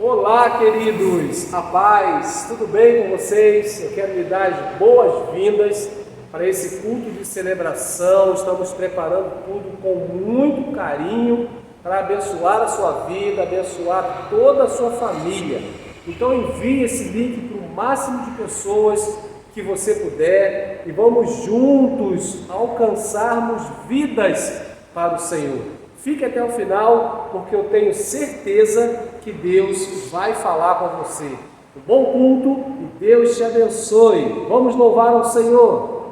Olá, queridos, a paz, tudo bem com vocês? Eu quero lhe dar as boas-vindas para esse culto de celebração. Estamos preparando tudo com muito carinho para abençoar a sua vida, abençoar toda a sua família. Então envie esse link para o máximo de pessoas que você puder e vamos juntos alcançarmos vidas para o Senhor. Fique até o final, porque eu tenho certeza que Deus vai falar com você. Um bom culto e Deus te abençoe. Vamos louvar ao Senhor.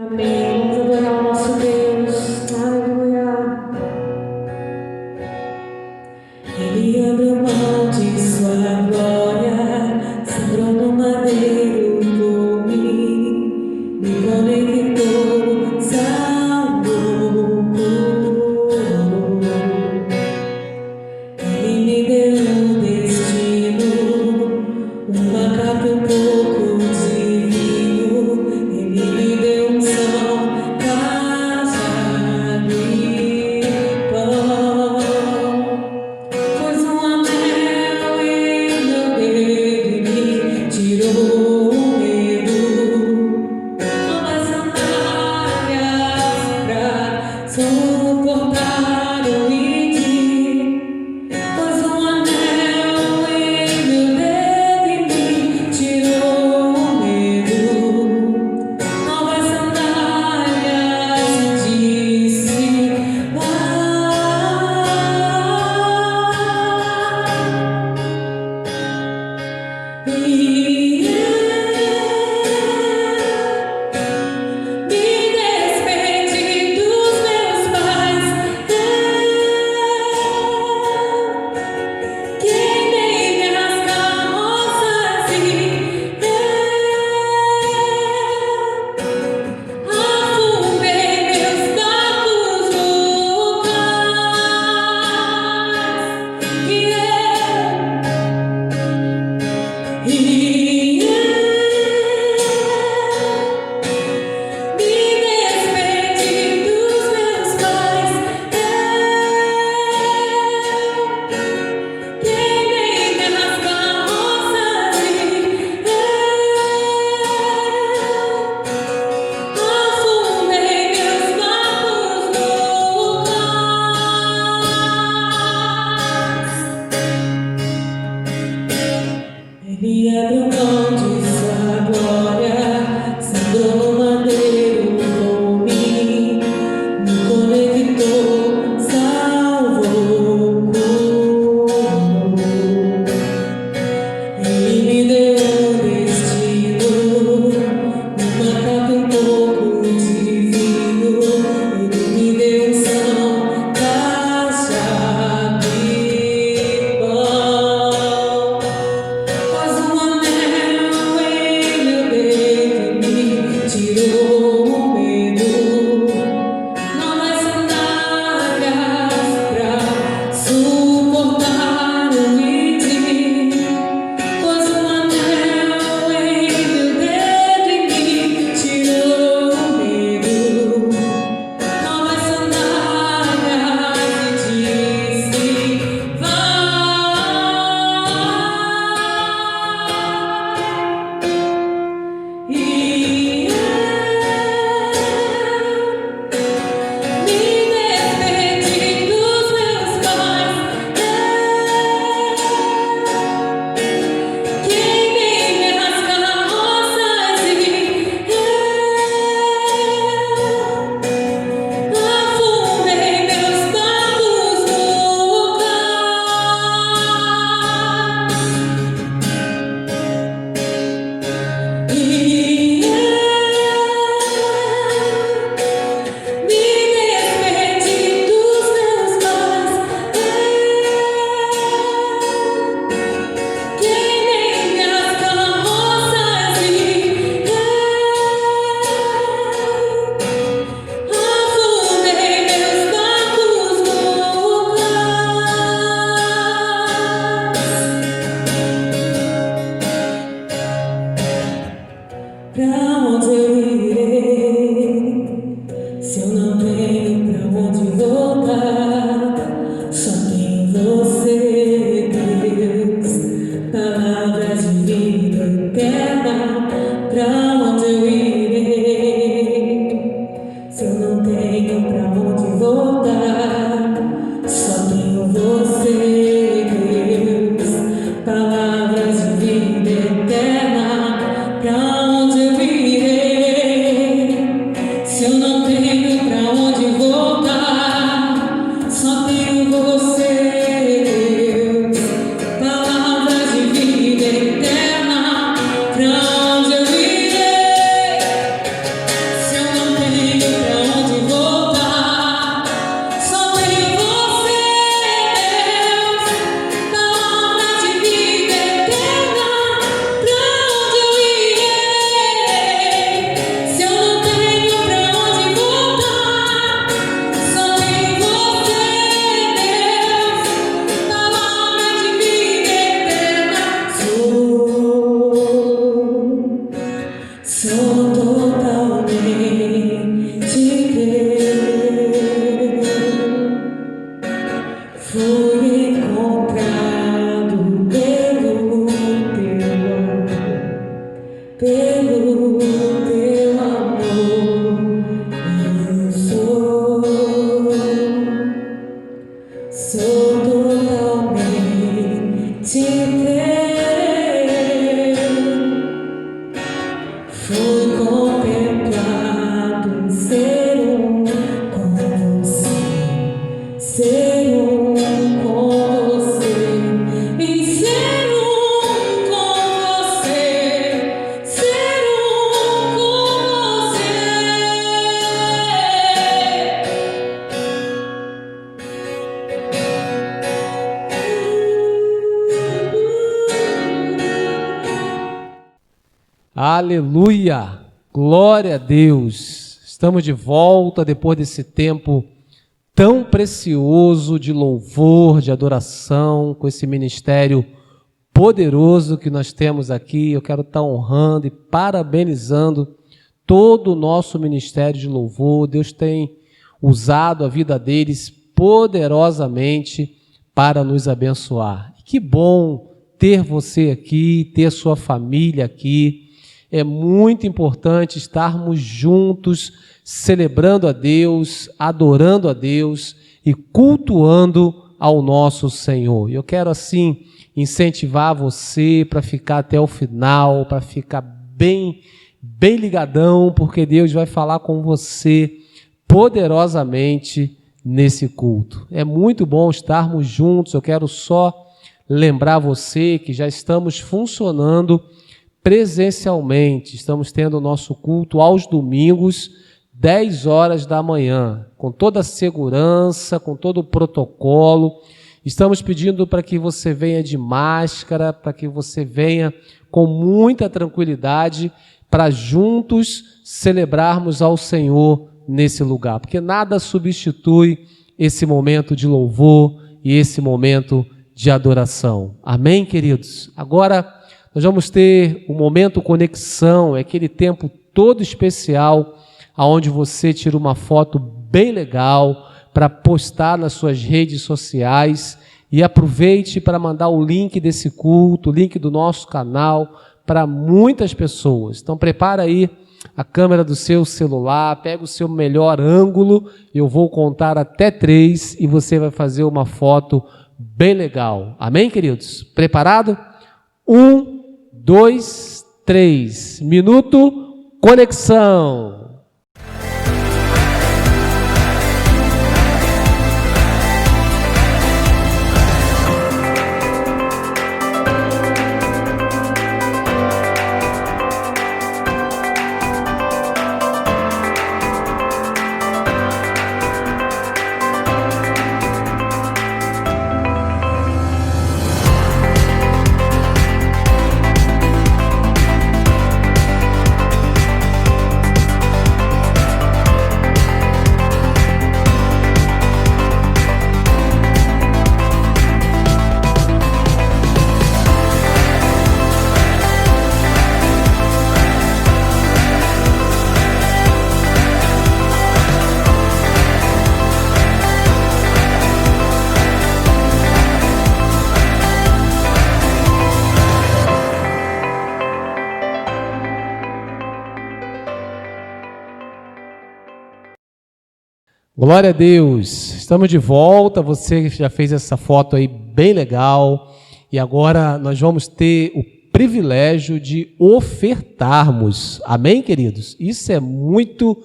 Amém. Vamos adorar o nosso Deus. Aleluia. Ele abriu mão de sua glória, sangrou no madeiro por mim, me conectou, salvou, curou. Ele me deu um destino, uma capa um pouco de vinho. Ele me deu unção, casa e pão. Pôs um anel em meu dedo e me tirou o medo. Novas sandálias pra suportar o ide. Pôs um anel em meu dedo e me tirou o medo. Novas sandálias e disse: E me despedi dos meus pais, queimei minhas carroças e afundei meus barcos no me despedi dos meus pais, queimei minhas carroças e afundei meus barcos no Ele abriu mão de sua glória, sangrou no madeiro por mim, me conectou, salvou, curou. Ele me deu um destino, uma capa um pouco de vinho. Ele me deu unção, caixa e pão. Pôs um anel Aleluia! Glória a Deus! Estamos de volta depois desse tempo tão precioso de louvor, de adoração, com esse ministério poderoso que nós temos aqui. Eu quero estar honrando e parabenizando todo o nosso ministério de louvor. Deus tem usado a vida deles poderosamente para nos abençoar. Que bom ter você aqui, ter sua família aqui. É muito importante estarmos juntos, celebrando a Deus, adorando a Deus e cultuando ao nosso Senhor. Eu quero, assim, incentivar você para ficar até o final, para ficar bem ligadão, porque Deus vai falar com você poderosamente nesse culto. É muito bom estarmos juntos. Eu quero só lembrar você que já estamos funcionando presencialmente. Estamos tendo o nosso culto aos domingos, 10 horas da manhã, com toda a segurança, com todo o protocolo. Estamos pedindo para que você venha de máscara, para que você venha com muita tranquilidade, para juntos celebrarmos ao Senhor nesse lugar, porque nada substitui esse momento de louvor e esse momento de adoração. Amém, queridos? Agora nós vamos ter um momento conexão, é aquele tempo todo especial, onde você tira uma foto bem legal para postar nas suas redes sociais e aproveite para mandar o link desse culto, o link do nosso canal para muitas pessoas. Então prepara aí a câmera do seu celular, pega o seu melhor ângulo, eu vou contar até 3 e você vai fazer uma foto bem legal. Amém, queridos? Preparado? 1, 2, 3. Minuto, conexão. Glória a Deus, estamos de volta, você já fez essa foto aí bem legal e agora nós vamos ter o privilégio de ofertarmos, amém, queridos? Isso é muito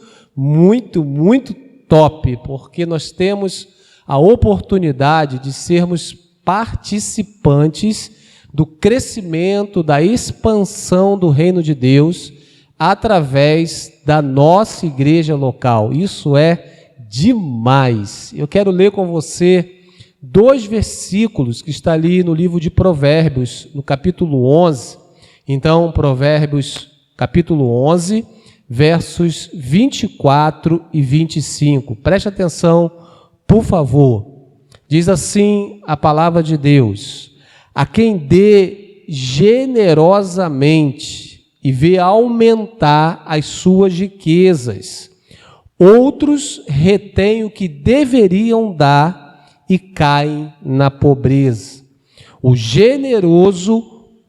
top, porque nós temos a oportunidade de sermos participantes do crescimento, da expansão do reino de Deus através da nossa igreja local. Isso é demais. Eu quero ler com você 2 versículos que está ali no livro de Provérbios, no capítulo 11. Então, Provérbios, capítulo 11, versos 24 e 25. Preste atenção, por favor. Diz assim a palavra de Deus: a quem dê generosamente e vê aumentar as suas riquezas, outros retêm o que deveriam dar e caem na pobreza. O generoso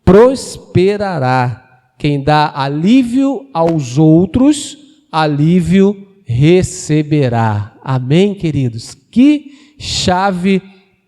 prosperará. Quem dá alívio aos outros, alívio receberá. Amém, queridos? Que chave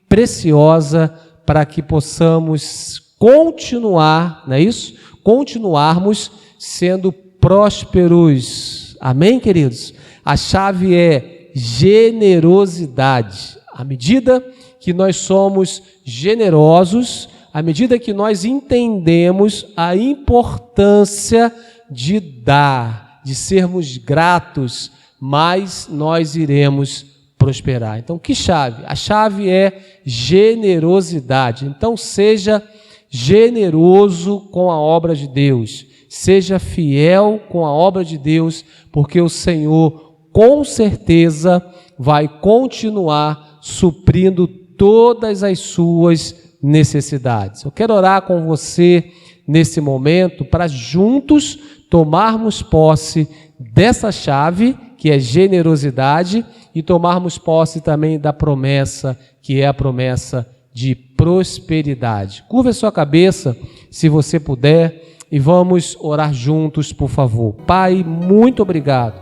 preciosa para que possamos continuar, não é isso? Continuarmos sendo prósperos. Amém, queridos? A chave é generosidade. À medida que nós somos generosos, à medida que nós entendemos a importância de dar, de sermos gratos, mais nós iremos prosperar. Então, que chave? A chave é generosidade. Então, seja generoso com a obra de Deus. Seja fiel com a obra de Deus, porque o Senhor, com certeza, vai continuar suprindo todas as suas necessidades. Eu quero orar com você nesse momento para juntos tomarmos posse dessa chave, que é generosidade, e tomarmos posse também da promessa, que é a promessa de prosperidade. Curva a sua cabeça, se você puder, e vamos orar juntos, por favor. Pai, muito obrigado,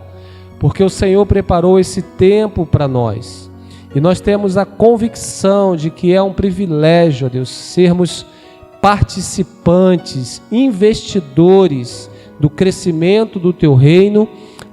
porque o Senhor preparou esse tempo para nós. E nós temos a convicção de que é um privilégio, ó Deus, sermos participantes, investidores do crescimento do Teu reino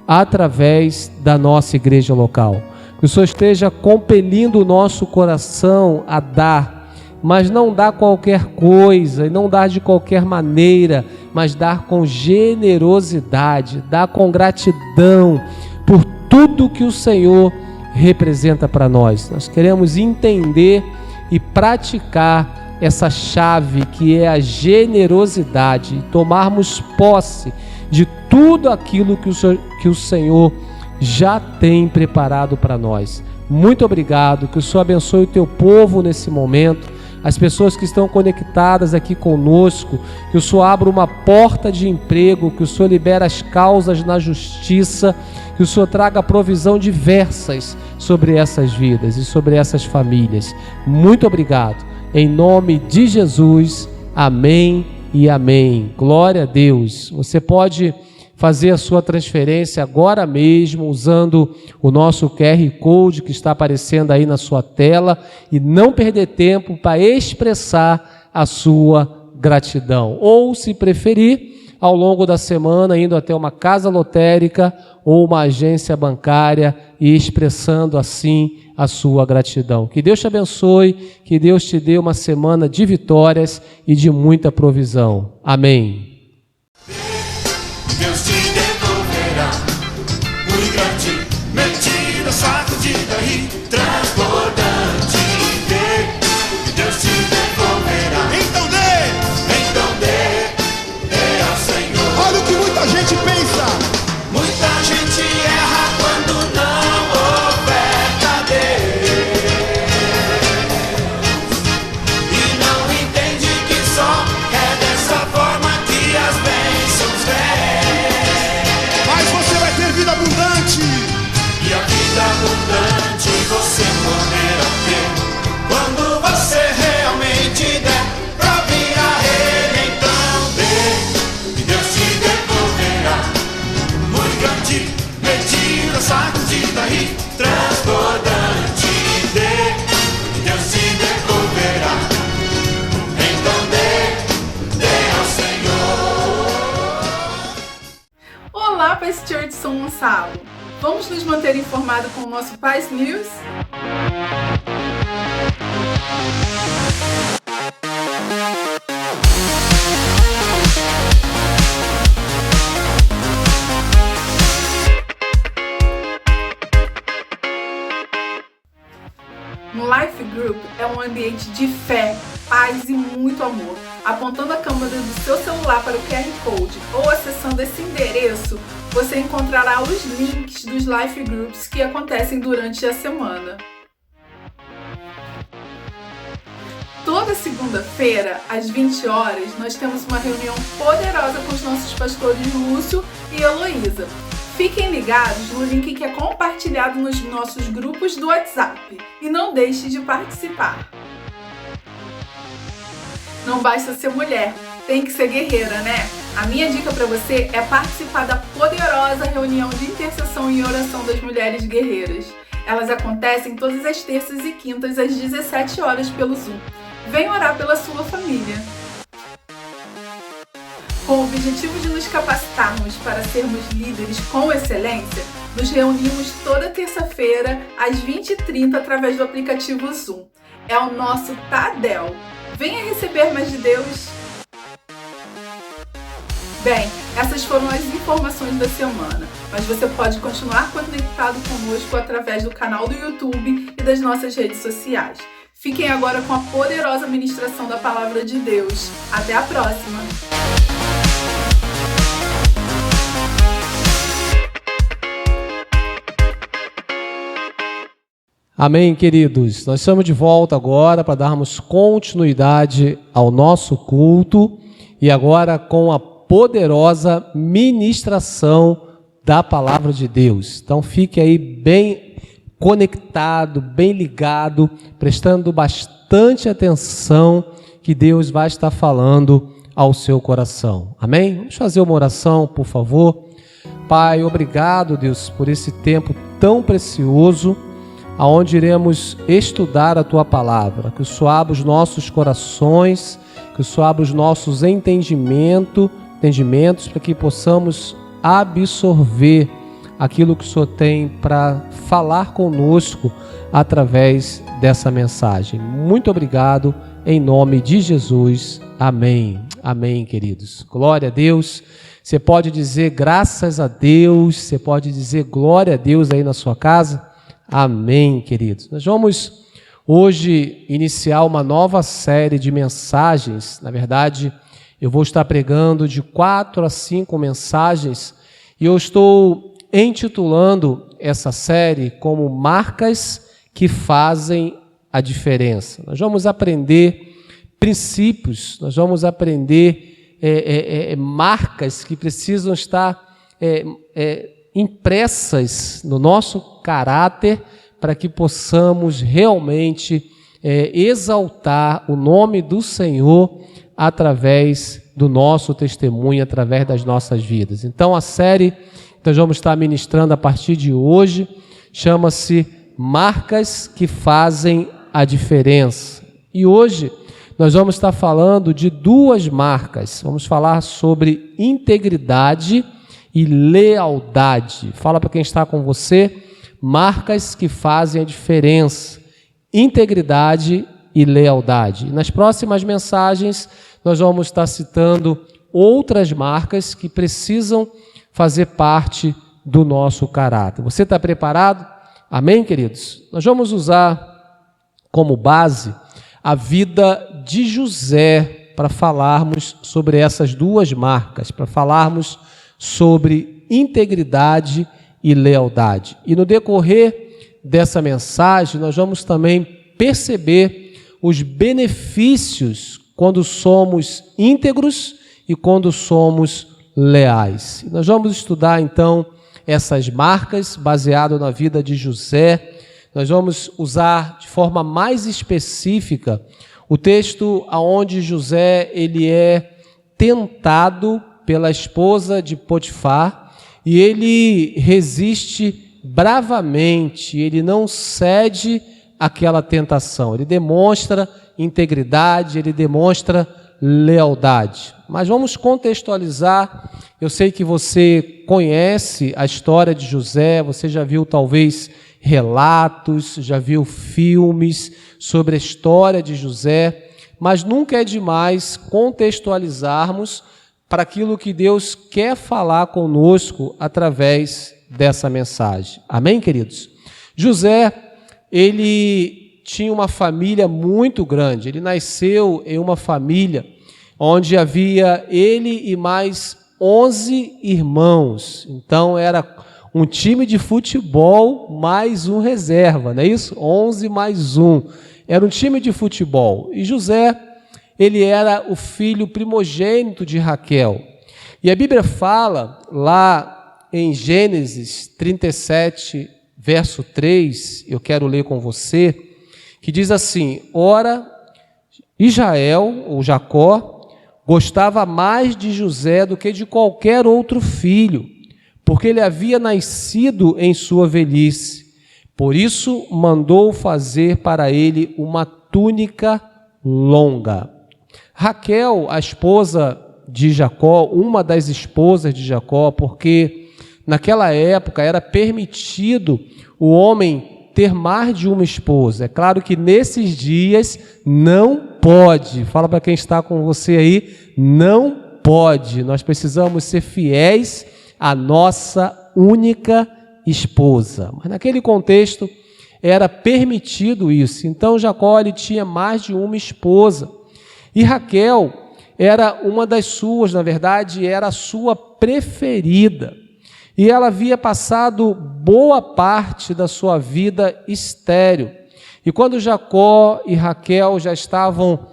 através da nossa igreja local. Que o Senhor esteja compelindo o nosso coração a dar, mas não dar qualquer coisa, e não dar de qualquer maneira, mas dar com generosidade, dar com gratidão por tudo que o Senhor representa para nós. Nós queremos entender e praticar essa chave que é a generosidade, e tomarmos posse de tudo aquilo que o Senhor já tem preparado para nós. Muito obrigado, que o Senhor abençoe o teu povo nesse momento, as pessoas que estão conectadas aqui conosco, que o Senhor abra uma porta de emprego, que o Senhor libere as causas na justiça, que o Senhor traga provisão diversas sobre essas vidas e sobre essas famílias. Muito obrigado. Em nome de Jesus, amém e amém. Glória a Deus. Você pode fazer a sua transferência agora mesmo, usando o nosso QR Code que está aparecendo aí na sua tela, e não perder tempo para expressar a sua gratidão. Ou, se preferir, ao longo da semana, indo até uma casa lotérica ou uma agência bancária e expressando assim a sua gratidão. Que Deus te abençoe, que Deus te dê uma semana de vitórias e de muita provisão. Amém. Deus te devolverá muito grande, mentira, sacudida e transbordante. Deus te devolverá. Então dê ao Senhor. Olha o que muita gente pensa. Muita gente erra quando não oferta a Deus e não entende que só é dessa forma que as bênçãos vêm. Mas você vai ter vida abundante, e a vida abundante você poderá ter quando você realmente der pra vir a Ele. Então dê, e Deus te devolverá muito grande, medida, sacudida e transbordante. Dê, e Deus te devolverá. Então dê ao Senhor. Olá, pastor de São Gonçalo. Vamos nos manter informados com o nosso Paz News? No Life Group é um ambiente de fé, paz e muito amor. Apontando a câmera do seu celular para o QR Code ou acessando esse endereço, você encontrará os links dos Life Groups que acontecem durante a semana. Toda segunda-feira, às 20 horas, nós temos uma reunião poderosa com os nossos pastores Lúcio e Heloísa. Fiquem ligados no link que é compartilhado nos nossos grupos do WhatsApp e não deixe de participar. Não basta ser mulher, tem que ser guerreira, né? A minha dica para você é participar da poderosa reunião de intercessão e oração das mulheres guerreiras. Elas acontecem todas as terças e quintas às 17 horas pelo Zoom. Vem orar pela sua família. Com o objetivo de nos capacitarmos para sermos líderes com excelência, nos reunimos toda terça-feira às 20h30 através do aplicativo Zoom. É o nosso Tadel. Venha receber mais de Deus. Bem, essas foram as informações da semana, mas você pode continuar conectado conosco através do canal do YouTube e das nossas redes sociais. Fiquem agora com a poderosa ministração da Palavra de Deus. Até a próxima! Amém, queridos? Nós estamos de volta agora para darmos continuidade ao nosso culto e agora com a poderosa ministração da Palavra de Deus. Então fique aí bem conectado, bem ligado, prestando bastante atenção que Deus vai estar falando ao seu coração. Amém? Vamos fazer uma oração, por favor. Pai, obrigado, Deus, por esse tempo tão precioso, aonde iremos estudar a Tua Palavra. Que o Senhor abra os nossos corações, que o Senhor abra os nossos entendimentos, para que possamos absorver aquilo que o Senhor tem para falar conosco através dessa mensagem. Muito obrigado, em nome de Jesus. Amém. Amém, queridos. Glória a Deus. Você pode dizer graças a Deus, você pode dizer glória a Deus aí na sua casa. Amém, queridos. Nós vamos hoje iniciar uma nova série de mensagens. Na verdade, eu vou estar pregando de 4 a 5 mensagens e eu estou intitulando essa série como Marcas que Fazem a Diferença. Nós vamos aprender princípios, nós vamos aprender marcas que precisam estar impressas no nosso caráter para que possamos realmente exaltar o nome do Senhor através do nosso testemunho, através das nossas vidas. Então a série que nós vamos estar ministrando a partir de hoje chama-se Marcas que Fazem a Diferença. E hoje nós vamos estar falando de 2 marcas. Vamos falar sobre integridade e lealdade. Fala para quem está com você, marcas que fazem a diferença, integridade e lealdade. Nas próximas mensagens, nós vamos estar citando outras marcas que precisam fazer parte do nosso caráter. Você está preparado? Amém, queridos? Nós vamos usar como base a vida de José para falarmos sobre essas 2 marcas, para falarmos sobre integridade e lealdade. E no decorrer dessa mensagem, nós vamos também perceber os benefícios quando somos íntegros e quando somos leais. Nós vamos estudar, então, essas marcas baseado na vida de José. Nós vamos usar de forma mais específica o texto onde José ele é tentado pela esposa de Potifar e ele resiste bravamente, ele não cede àquela tentação, ele demonstra integridade, ele demonstra lealdade. Mas vamos contextualizar. Eu sei que você conhece a história de José, você já viu talvez relatos, já viu filmes sobre a história de José, mas nunca é demais contextualizarmos para aquilo que Deus quer falar conosco através dessa mensagem. Amém, queridos? José, ele tinha uma família muito grande. Ele nasceu em uma família onde havia ele e mais 11 irmãos. Então, era um time de futebol mais um reserva, não é isso? 11 mais 1. Era um time de futebol. E José, ele era o filho primogênito de Raquel. E a Bíblia fala lá em Gênesis 37, verso 3, eu quero ler com você, que diz assim: ora, Israel, ou Jacó, gostava mais de José do que de qualquer outro filho, porque ele havia nascido em sua velhice. Por isso mandou fazer para ele uma túnica longa. Raquel, a esposa de Jacó, uma das esposas de Jacó, porque naquela época era permitido o homem ter mais de uma esposa. É claro que nesses dias não pode. Fala para quem está com você aí, não pode. Nós precisamos ser fiéis à nossa única esposa. Mas naquele contexto era permitido isso. Então Jacó ele tinha mais de uma esposa. E Raquel era uma das suas, na verdade, era a sua preferida. E ela havia passado boa parte da sua vida estéril. E quando Jacó e Raquel já estavam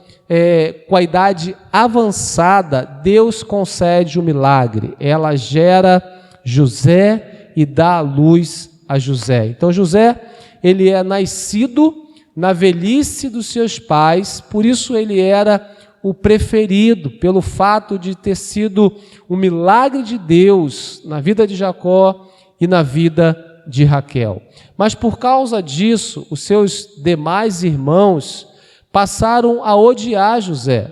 com a idade avançada, Deus concede um milagre. Ela gera José e dá à luz a José. Então José, ele é nascido na velhice dos seus pais, por isso ele era o preferido, pelo fato de ter sido um milagre de Deus na vida de Jacó e na vida de Raquel. Mas por causa disso, os seus demais irmãos passaram a odiar José.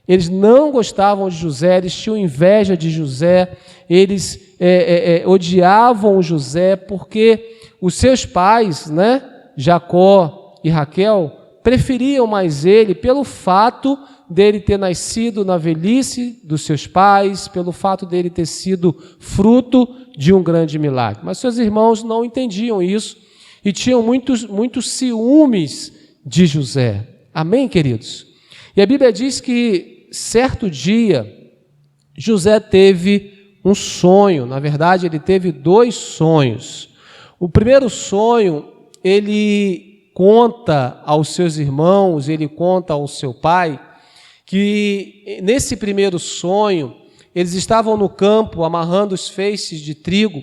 Eles não gostavam de José, eles tinham inveja de José, eles odiavam José porque os seus pais, né, Jacó e Raquel, preferiam mais ele pelo fato dele ter nascido na velhice dos seus pais, pelo fato dele ter sido fruto de um grande milagre. Mas seus irmãos não entendiam isso e tinham muitos ciúmes de José. Amém, queridos? E a Bíblia diz que certo dia José teve um sonho. Na verdade, ele teve 2 sonhos. O primeiro sonho, ele conta aos seus irmãos, ele conta ao seu pai, que nesse primeiro sonho, eles estavam no campo amarrando os feixes de trigo,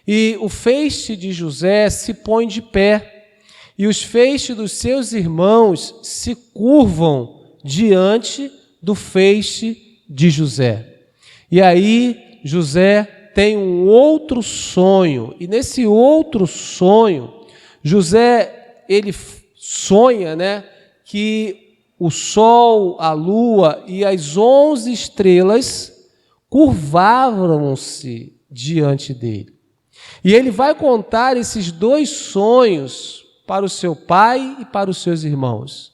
e o feixe de José se põe de pé, e os feixes dos seus irmãos se curvam diante do feixe de José. E aí José tem um outro sonho, e nesse outro sonho, José, ele sonha, né, que o sol, a lua e as 11 estrelas curvavam-se diante dele. E ele vai contar esses 2 sonhos para o seu pai e para os seus irmãos.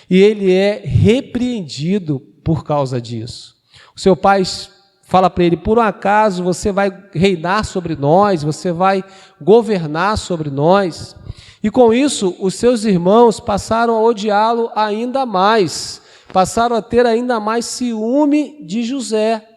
E ele é repreendido por causa disso. O seu pai fala para ele: por um acaso você vai reinar sobre nós, você vai governar sobre nós. E com isso, os seus irmãos passaram a odiá-lo ainda mais, passaram a ter ainda mais ciúme de José.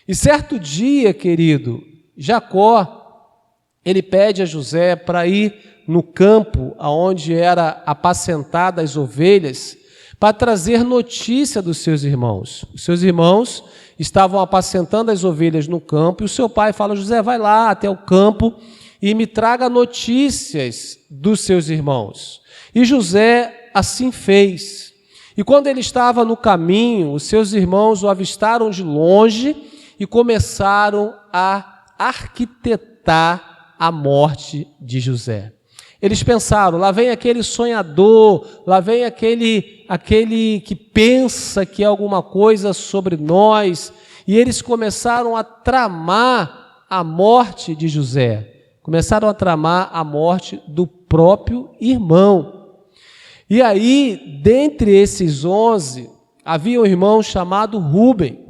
E certo dia, querido, Jacó, ele pede a José para ir no campo onde era apacentada as ovelhas, para trazer notícia dos seus irmãos. Os seus irmãos estavam apacentando as ovelhas no campo, e o seu pai fala: José, vai lá até o campo e me traga notícias dos seus irmãos. E José assim fez. E quando ele estava no caminho, os seus irmãos o avistaram de longe e começaram a arquitetar a morte de José. Eles pensaram: lá vem aquele sonhador, lá vem aquele que pensa que é alguma coisa sobre nós. E eles começaram a tramar a morte de José. Começaram a tramar a morte do próprio irmão. E aí, dentre esses 11, havia um irmão chamado Rúben.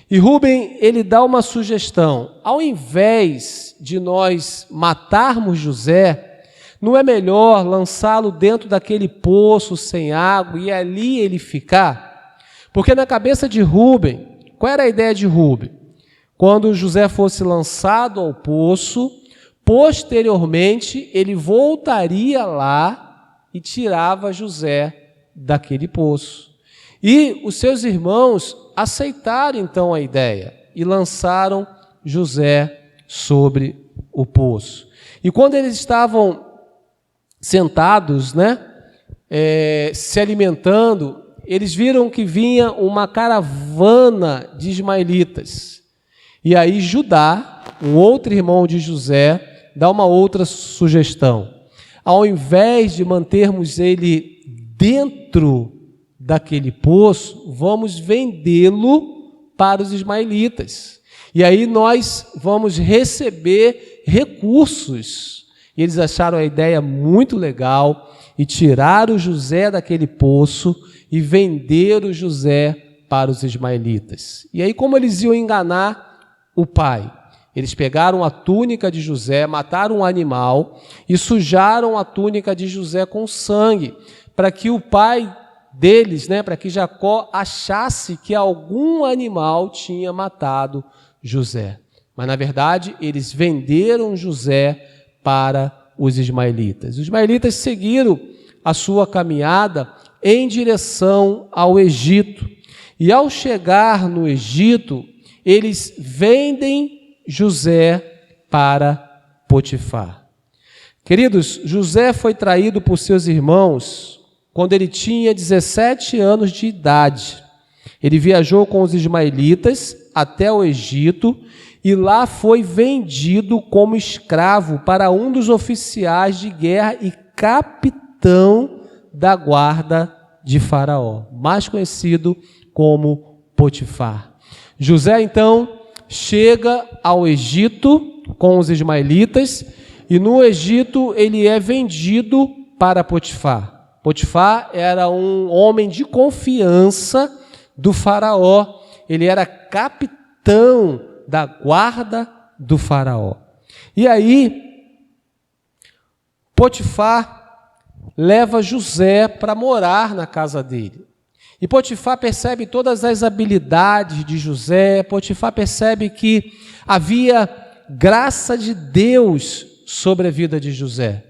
E Rúben, ele dá uma sugestão: ao invés de nós matarmos José, não é melhor lançá-lo dentro daquele poço sem água e ali ele ficar? Porque na cabeça de Rúben, qual era a ideia de Rúben? Quando José fosse lançado ao poço, posteriormente ele voltaria lá e tirava José daquele poço. E os seus irmãos aceitaram então a ideia e lançaram José sobre o poço. E quando eles estavam sentados, né, se alimentando, eles viram que vinha uma caravana de ismaelitas. E aí Judá, um outro irmão de José, dá uma outra sugestão: ao invés de mantermos ele dentro daquele poço, vamos vendê-lo para os ismaelitas. E aí nós vamos receber recursos. E eles acharam a ideia muito legal e tiraram José daquele poço e venderam José para os ismaelitas. E aí, como eles iam enganar o pai? Eles pegaram a túnica de José, mataram um animal e sujaram a túnica de José com sangue, para que o pai deles, para que Jacó achasse que algum animal tinha matado José. Mas, na verdade, eles venderam José para os ismaelitas. Os ismaelitas seguiram a sua caminhada em direção ao Egito. E, ao chegar no Egito, eles vendem José para Potifar. Queridos, José foi traído por seus irmãos quando ele tinha 17 anos de idade. Ele viajou com os ismaelitas até o Egito e lá foi vendido como escravo para um dos oficiais de guerra e capitão da guarda de Faraó, mais conhecido como Potifar. José, então, chega ao Egito com os ismaelitas e no Egito ele é vendido para Potifar. Potifar era um homem de confiança do Faraó. Ele era capitão da guarda do Faraó. E aí, Potifar leva José para morar na casa dele. E Potifar percebe todas as habilidades de José. Potifar percebe que havia graça de Deus sobre a vida de José.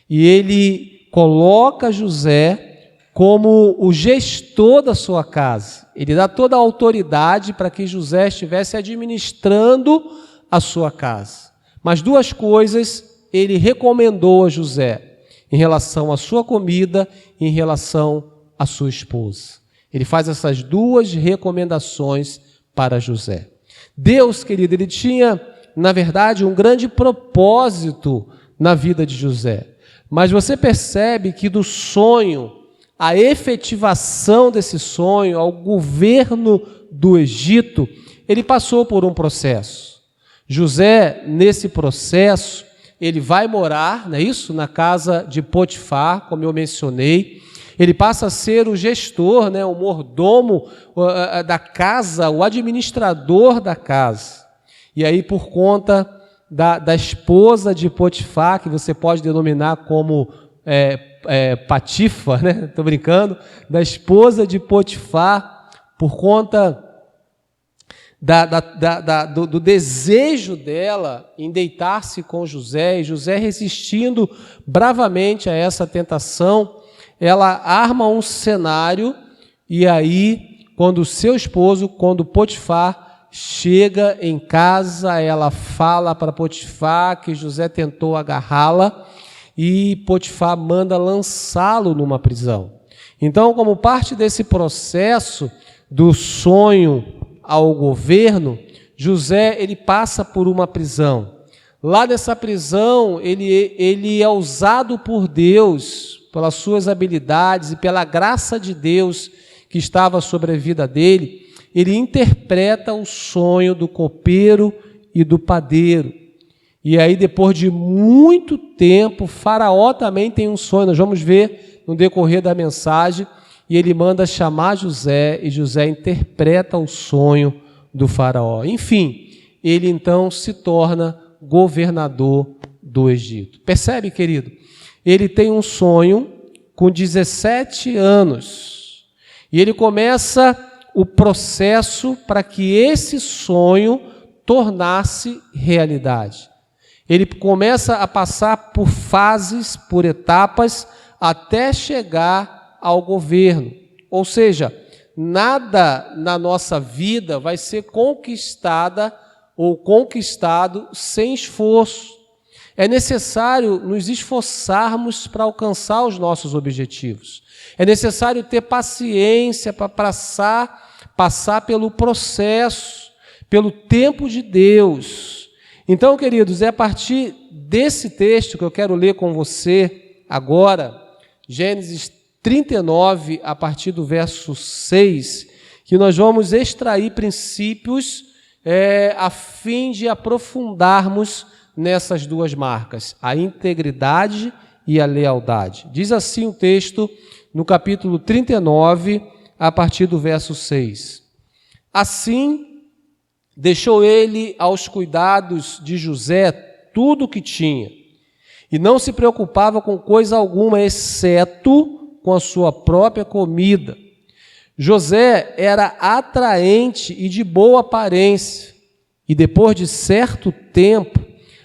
E ele coloca José como o gestor da sua casa. Ele dá toda a autoridade para que José estivesse administrando a sua casa. Mas duas coisas ele recomendou a José em relação à sua comida e em relação à sua esposa. Ele faz essas duas recomendações para José. Deus, querido, ele tinha, na verdade, um grande propósito na vida de José. Mas você percebe que do sonho, a efetivação desse sonho, ao governo do Egito, ele passou por um processo. José, nesse processo, ele vai morar, não é isso? Na casa de Potifar, como eu mencionei. Ele passa a ser o gestor, o mordomo da casa, o administrador da casa. E aí, por conta da esposa de Potifar, que você pode denominar como Patifa, estou brincando, da esposa de Potifar, por conta do desejo dela em deitar-se com José, e José resistindo bravamente a essa tentação, ela arma um cenário, e aí, quando o seu esposo, quando Potifar chega em casa, ela fala para Potifar que José tentou agarrá-la, e Potifar manda lançá-lo numa prisão. Então, como parte desse processo do sonho ao governo, José ele passa por uma prisão. Lá nessa prisão, ele é usado por Deus, pelas suas habilidades e pela graça de Deus que estava sobre a vida dele. Ele interpreta o sonho do copeiro e do padeiro. E aí, depois de muito tempo, Faraó também tem um sonho, nós vamos ver no decorrer da mensagem, e ele manda chamar José, e José interpreta o sonho do Faraó. Enfim, ele então se torna governador do Egito. Percebe, querido? Ele tem um sonho com 17 anos, e ele começa o processo para que esse sonho tornasse realidade. Ele começa a passar por fases, por etapas, até chegar ao governo. Ou seja, nada na nossa vida vai ser conquistada ou conquistado sem esforço. É necessário nos esforçarmos para alcançar os nossos objetivos. É necessário ter paciência para passar pelo processo, pelo tempo de Deus. Então, queridos, é a partir desse texto que eu quero ler com você agora, Gênesis 39, a partir do verso 6, que nós vamos extrair princípios a fim de aprofundarmos nessas duas marcas, a integridade e a lealdade. Diz assim o texto no capítulo 39, a partir do verso 6. Assim, Deixou ele aos cuidados de José tudo o que tinha, e não se preocupava com coisa alguma, exceto com a sua própria comida. José era atraente e de boa aparência, e depois de certo tempo,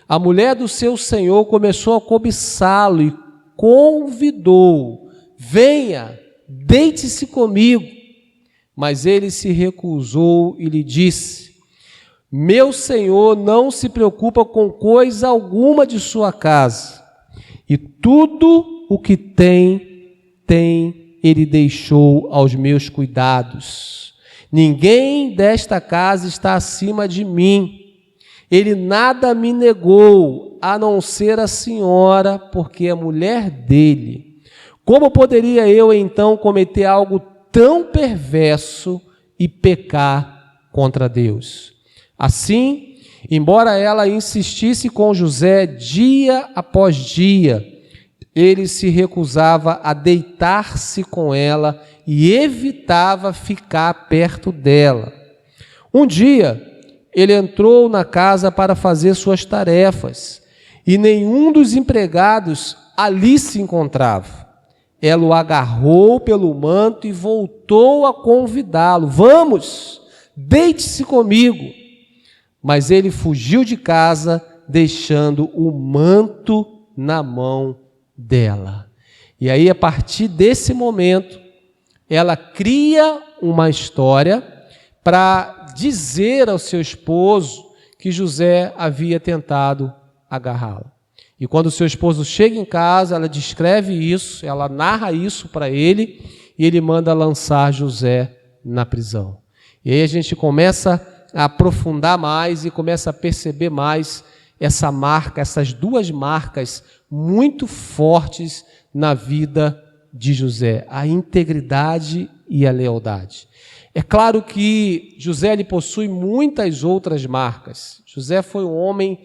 a mulher do seu senhor começou a cobiçá-lo e convidou: venha, deite-se comigo. Mas ele se recusou e lhe disse: meu senhor não se preocupa com coisa alguma de sua casa, e tudo o que tem, ele deixou aos meus cuidados. Ninguém desta casa está acima de mim. Ele nada me negou, a não ser a senhora, porque é mulher dele. Como poderia eu, então, cometer algo tão perverso e pecar contra Deus? Assim, embora ela insistisse com José dia após dia, ele se recusava a deitar-se com ela e evitava ficar perto dela. Um dia, ele entrou na casa para fazer suas tarefas, e nenhum dos empregados ali se encontrava. Ela o agarrou pelo manto e voltou a convidá-lo: vamos, deite-se comigo. Mas ele fugiu de casa, deixando o manto na mão dela. E aí, a partir desse momento, ela cria uma história para dizer ao seu esposo que José havia tentado agarrá-la. E quando o seu esposo chega em casa, ela descreve isso, ela narra isso para ele, e ele manda lançar José na prisão. E aí a gente começa a aprofundar mais e começa a perceber mais essa marca, essas duas marcas muito fortes na vida de José: a integridade e a lealdade. É claro que José ele possui muitas outras marcas. José foi um homem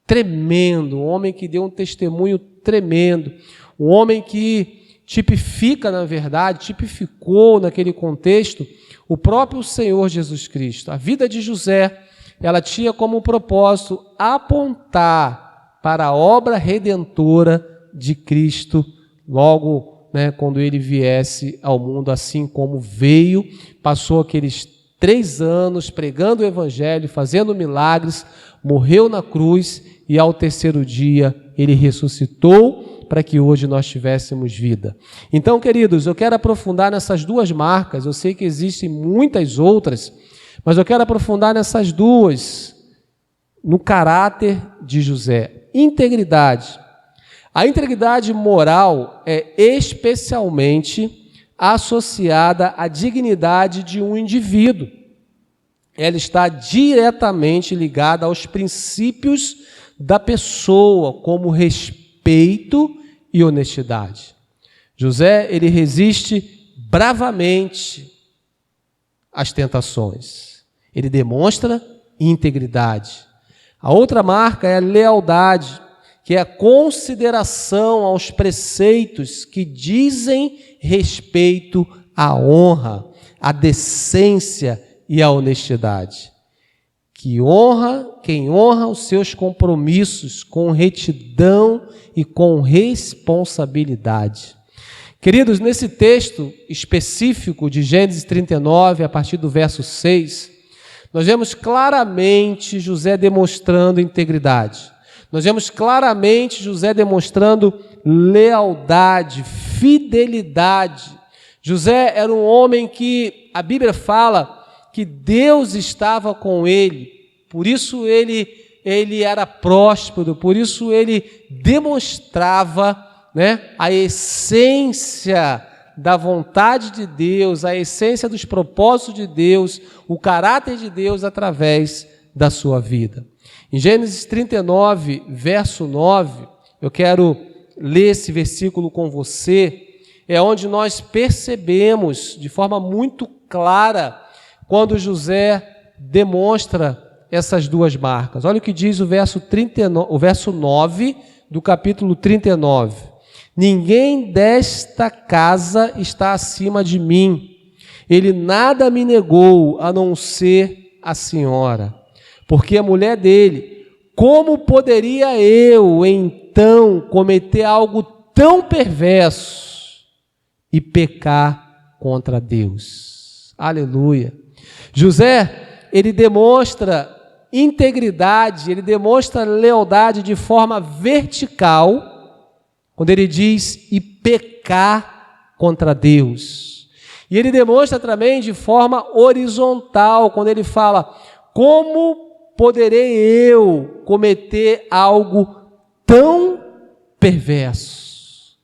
tremendo, um homem que deu um testemunho tremendo, um homem que tipificou naquele contexto o próprio Senhor Jesus Cristo. A vida de José, ela tinha como propósito apontar para a obra redentora de Cristo, logo, quando ele viesse ao mundo, assim como veio, passou aqueles 3 anos pregando o Evangelho, fazendo milagres, morreu na cruz e ao 3º dia ele ressuscitou para que hoje nós tivéssemos vida. Então, queridos, eu quero aprofundar nessas duas marcas. Eu sei que existem muitas outras, mas eu quero aprofundar nessas duas, no caráter de José. Integridade. A integridade moral é especialmente associada à dignidade de um indivíduo. Ela está diretamente ligada aos princípios da pessoa, como respeito e honestidade. José, ele resiste bravamente às tentações. Ele demonstra integridade. A outra marca é a lealdade, que é a consideração aos preceitos que dizem respeito à honra, à decência e à honestidade. Quem honra os seus compromissos com retidão e com responsabilidade. Queridos, nesse texto específico de Gênesis 39, a partir do verso 6, nós vemos claramente José demonstrando integridade. Nós vemos claramente José demonstrando lealdade, fidelidade. José era um homem que a Bíblia fala que Deus estava com ele, por isso ele era próspero, por isso ele demonstrava, a essência da vontade de Deus, a essência dos propósitos de Deus, o caráter de Deus através da sua vida. Em Gênesis 39, verso 9, eu quero ler esse versículo com você, é onde nós percebemos de forma muito clara quando José demonstra essas duas marcas. Olha o que diz o verso 9 do capítulo 39. Ninguém desta casa está acima de mim. Ele nada me negou, a não ser a senhora. porque a mulher dele, como poderia eu então cometer algo tão perverso e pecar contra Deus? Aleluia. José, ele demonstra integridade, ele demonstra lealdade de forma vertical, quando ele diz e pecar contra Deus. E ele demonstra também de forma horizontal, quando ele fala, como poderei eu cometer algo tão perverso?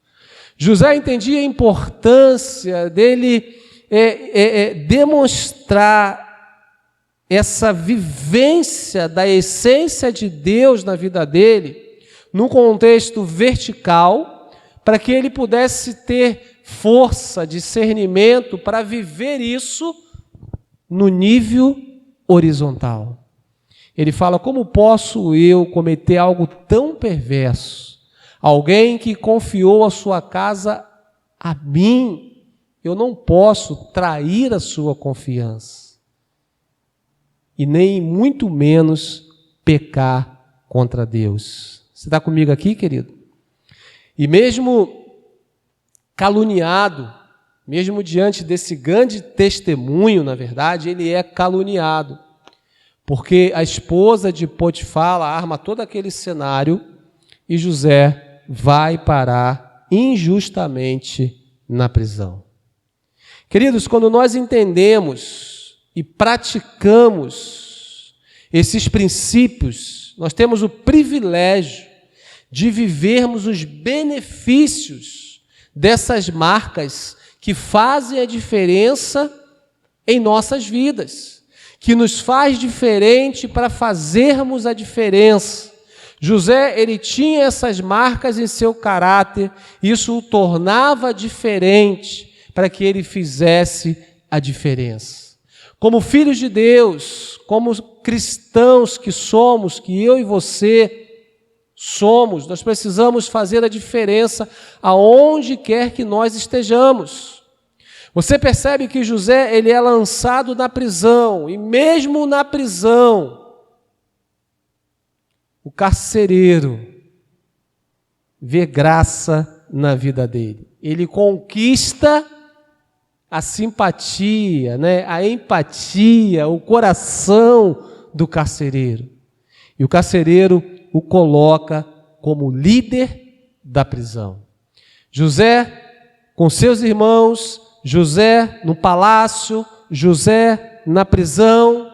José entendia a importância dele demonstrar essa vivência da essência de Deus na vida dele, num contexto vertical, para que ele pudesse ter força, discernimento para viver isso no nível horizontal. Ele fala, como posso eu cometer algo tão perverso? Alguém que confiou a sua casa a mim, eu não posso trair a sua confiança. E nem muito menos pecar contra Deus. Você está comigo aqui, querido? E mesmo caluniado, mesmo diante desse grande testemunho, na verdade, ele é caluniado. Porque a esposa de Potifar arma todo aquele cenário e José vai parar injustamente na prisão. Queridos, quando nós entendemos e praticamos esses princípios, nós temos o privilégio de vivermos os benefícios dessas marcas que fazem a diferença em nossas vidas, que nos faz diferente para fazermos a diferença. José, ele tinha essas marcas em seu caráter, isso o tornava diferente para que ele fizesse a diferença. Como filhos de Deus, como cristãos que somos, que eu e você somos, nós precisamos fazer a diferença aonde quer que nós estejamos. Você percebe que José, ele é lançado na prisão, e mesmo na prisão, o carcereiro vê graça na vida dele. Ele conquista a simpatia, a empatia, o coração do carcereiro. E o carcereiro o coloca como líder da prisão. José com seus irmãos, José no palácio, José na prisão,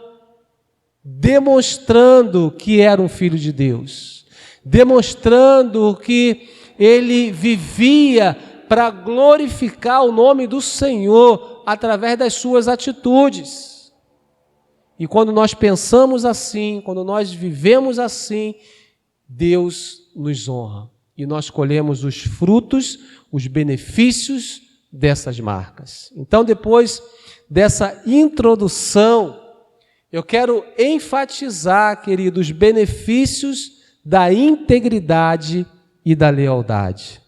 demonstrando que era um filho de Deus, demonstrando que ele vivia para glorificar o nome do Senhor através das suas atitudes. E quando nós pensamos assim, quando nós vivemos assim, Deus nos honra. E nós colhemos os frutos, os benefícios dessas marcas. Então, depois dessa introdução, eu quero enfatizar, queridos, os benefícios da integridade e da lealdade.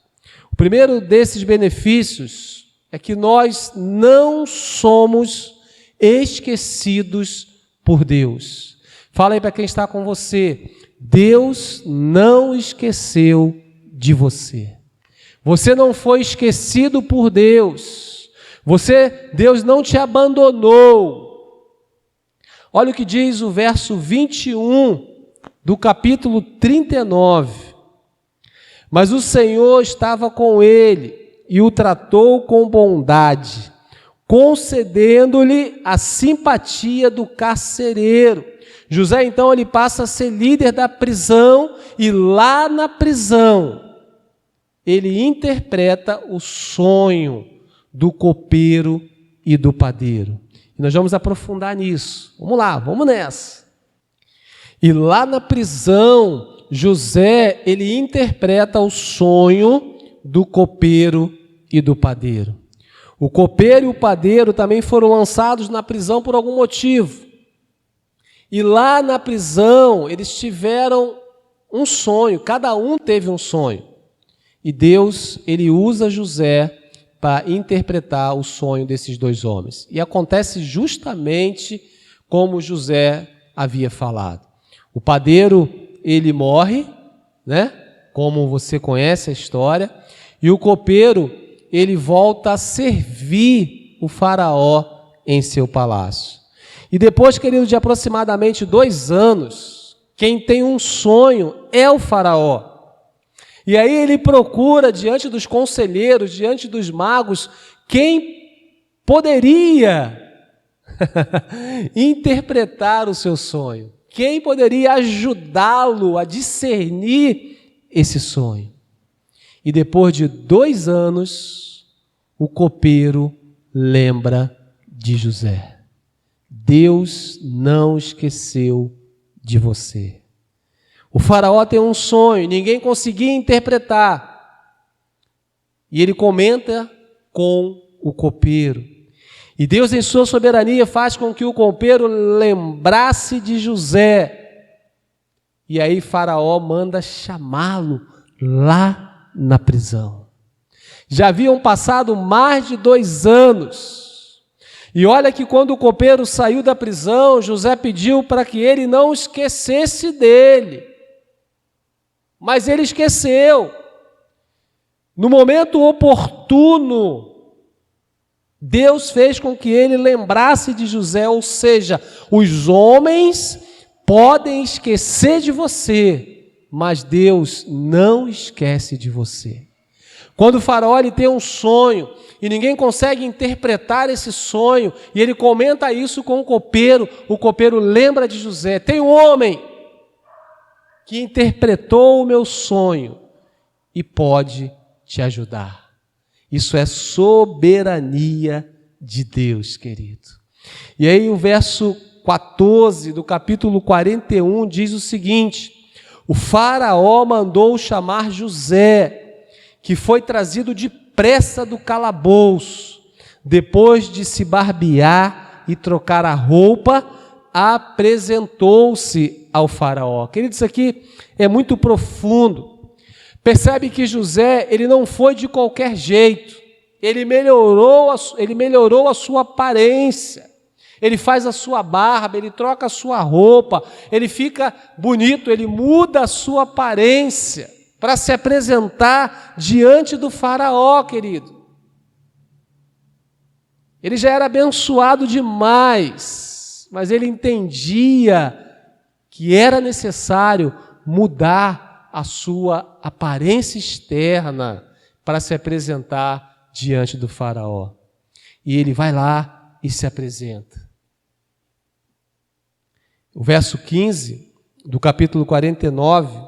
O primeiro desses benefícios é que nós não somos esquecidos por Deus. Fala aí para quem está com você. Deus não esqueceu de você. Você não foi esquecido por Deus. Deus não te abandonou. Olha o que diz o verso 21 do capítulo 39. Mas o Senhor estava com ele e o tratou com bondade, concedendo-lhe a simpatia do carcereiro. José, então, ele passa a ser líder da prisão e lá na prisão ele interpreta o sonho do copeiro e do padeiro. E nós vamos aprofundar nisso. Vamos lá, vamos nessa. E lá na prisão, José, ele interpreta o sonho do copeiro e do padeiro. O copeiro e o padeiro também foram lançados na prisão por algum motivo. E lá na prisão, eles tiveram um sonho, cada um teve um sonho. E Deus, ele usa José para interpretar o sonho desses dois homens. E acontece justamente como José havia falado. O padeiro, ele morre, né? Como você conhece a história, e o copeiro, ele volta a servir o faraó em seu palácio. E depois, querido, de aproximadamente 2 anos, quem tem um sonho é o faraó. E aí ele procura, diante dos conselheiros, diante dos magos, quem poderia interpretar o seu sonho, quem poderia ajudá-lo a discernir esse sonho. E depois de 2 anos, o copeiro lembra de José. Deus não esqueceu de você. O faraó tem um sonho, ninguém conseguia interpretar. E ele comenta com o copeiro. E Deus, em sua soberania, faz com que o copeiro lembrasse de José. E aí Faraó manda chamá-lo lá na prisão. Já haviam passado mais de 2 anos. E olha que quando o copeiro saiu da prisão, José pediu para que ele não esquecesse dele. Mas ele esqueceu. No momento oportuno, Deus fez com que ele lembrasse de José, ou seja, os homens podem esquecer de você, mas Deus não esquece de você. Quando o faraó ele tem um sonho e ninguém consegue interpretar esse sonho, e ele comenta isso com o copeiro lembra de José. Tem um homem que interpretou o meu sonho e pode te ajudar. Isso é soberania de Deus, querido. E aí o verso 14 do capítulo 41 diz o seguinte: o faraó mandou chamar José, que foi trazido depressa do calabouço. Depois de se barbear e trocar a roupa, apresentou-se ao faraó. Querido, isso aqui é muito profundo. Percebe que José, ele não foi de qualquer jeito. Ele melhorou a sua aparência. Ele faz a sua barba, ele troca a sua roupa, ele fica bonito, ele muda a sua aparência para se apresentar diante do faraó, querido. Ele já era abençoado demais, mas ele entendia que era necessário mudar a sua aparência externa para se apresentar diante do faraó. E ele vai lá e se apresenta. O verso 15 do capítulo 49,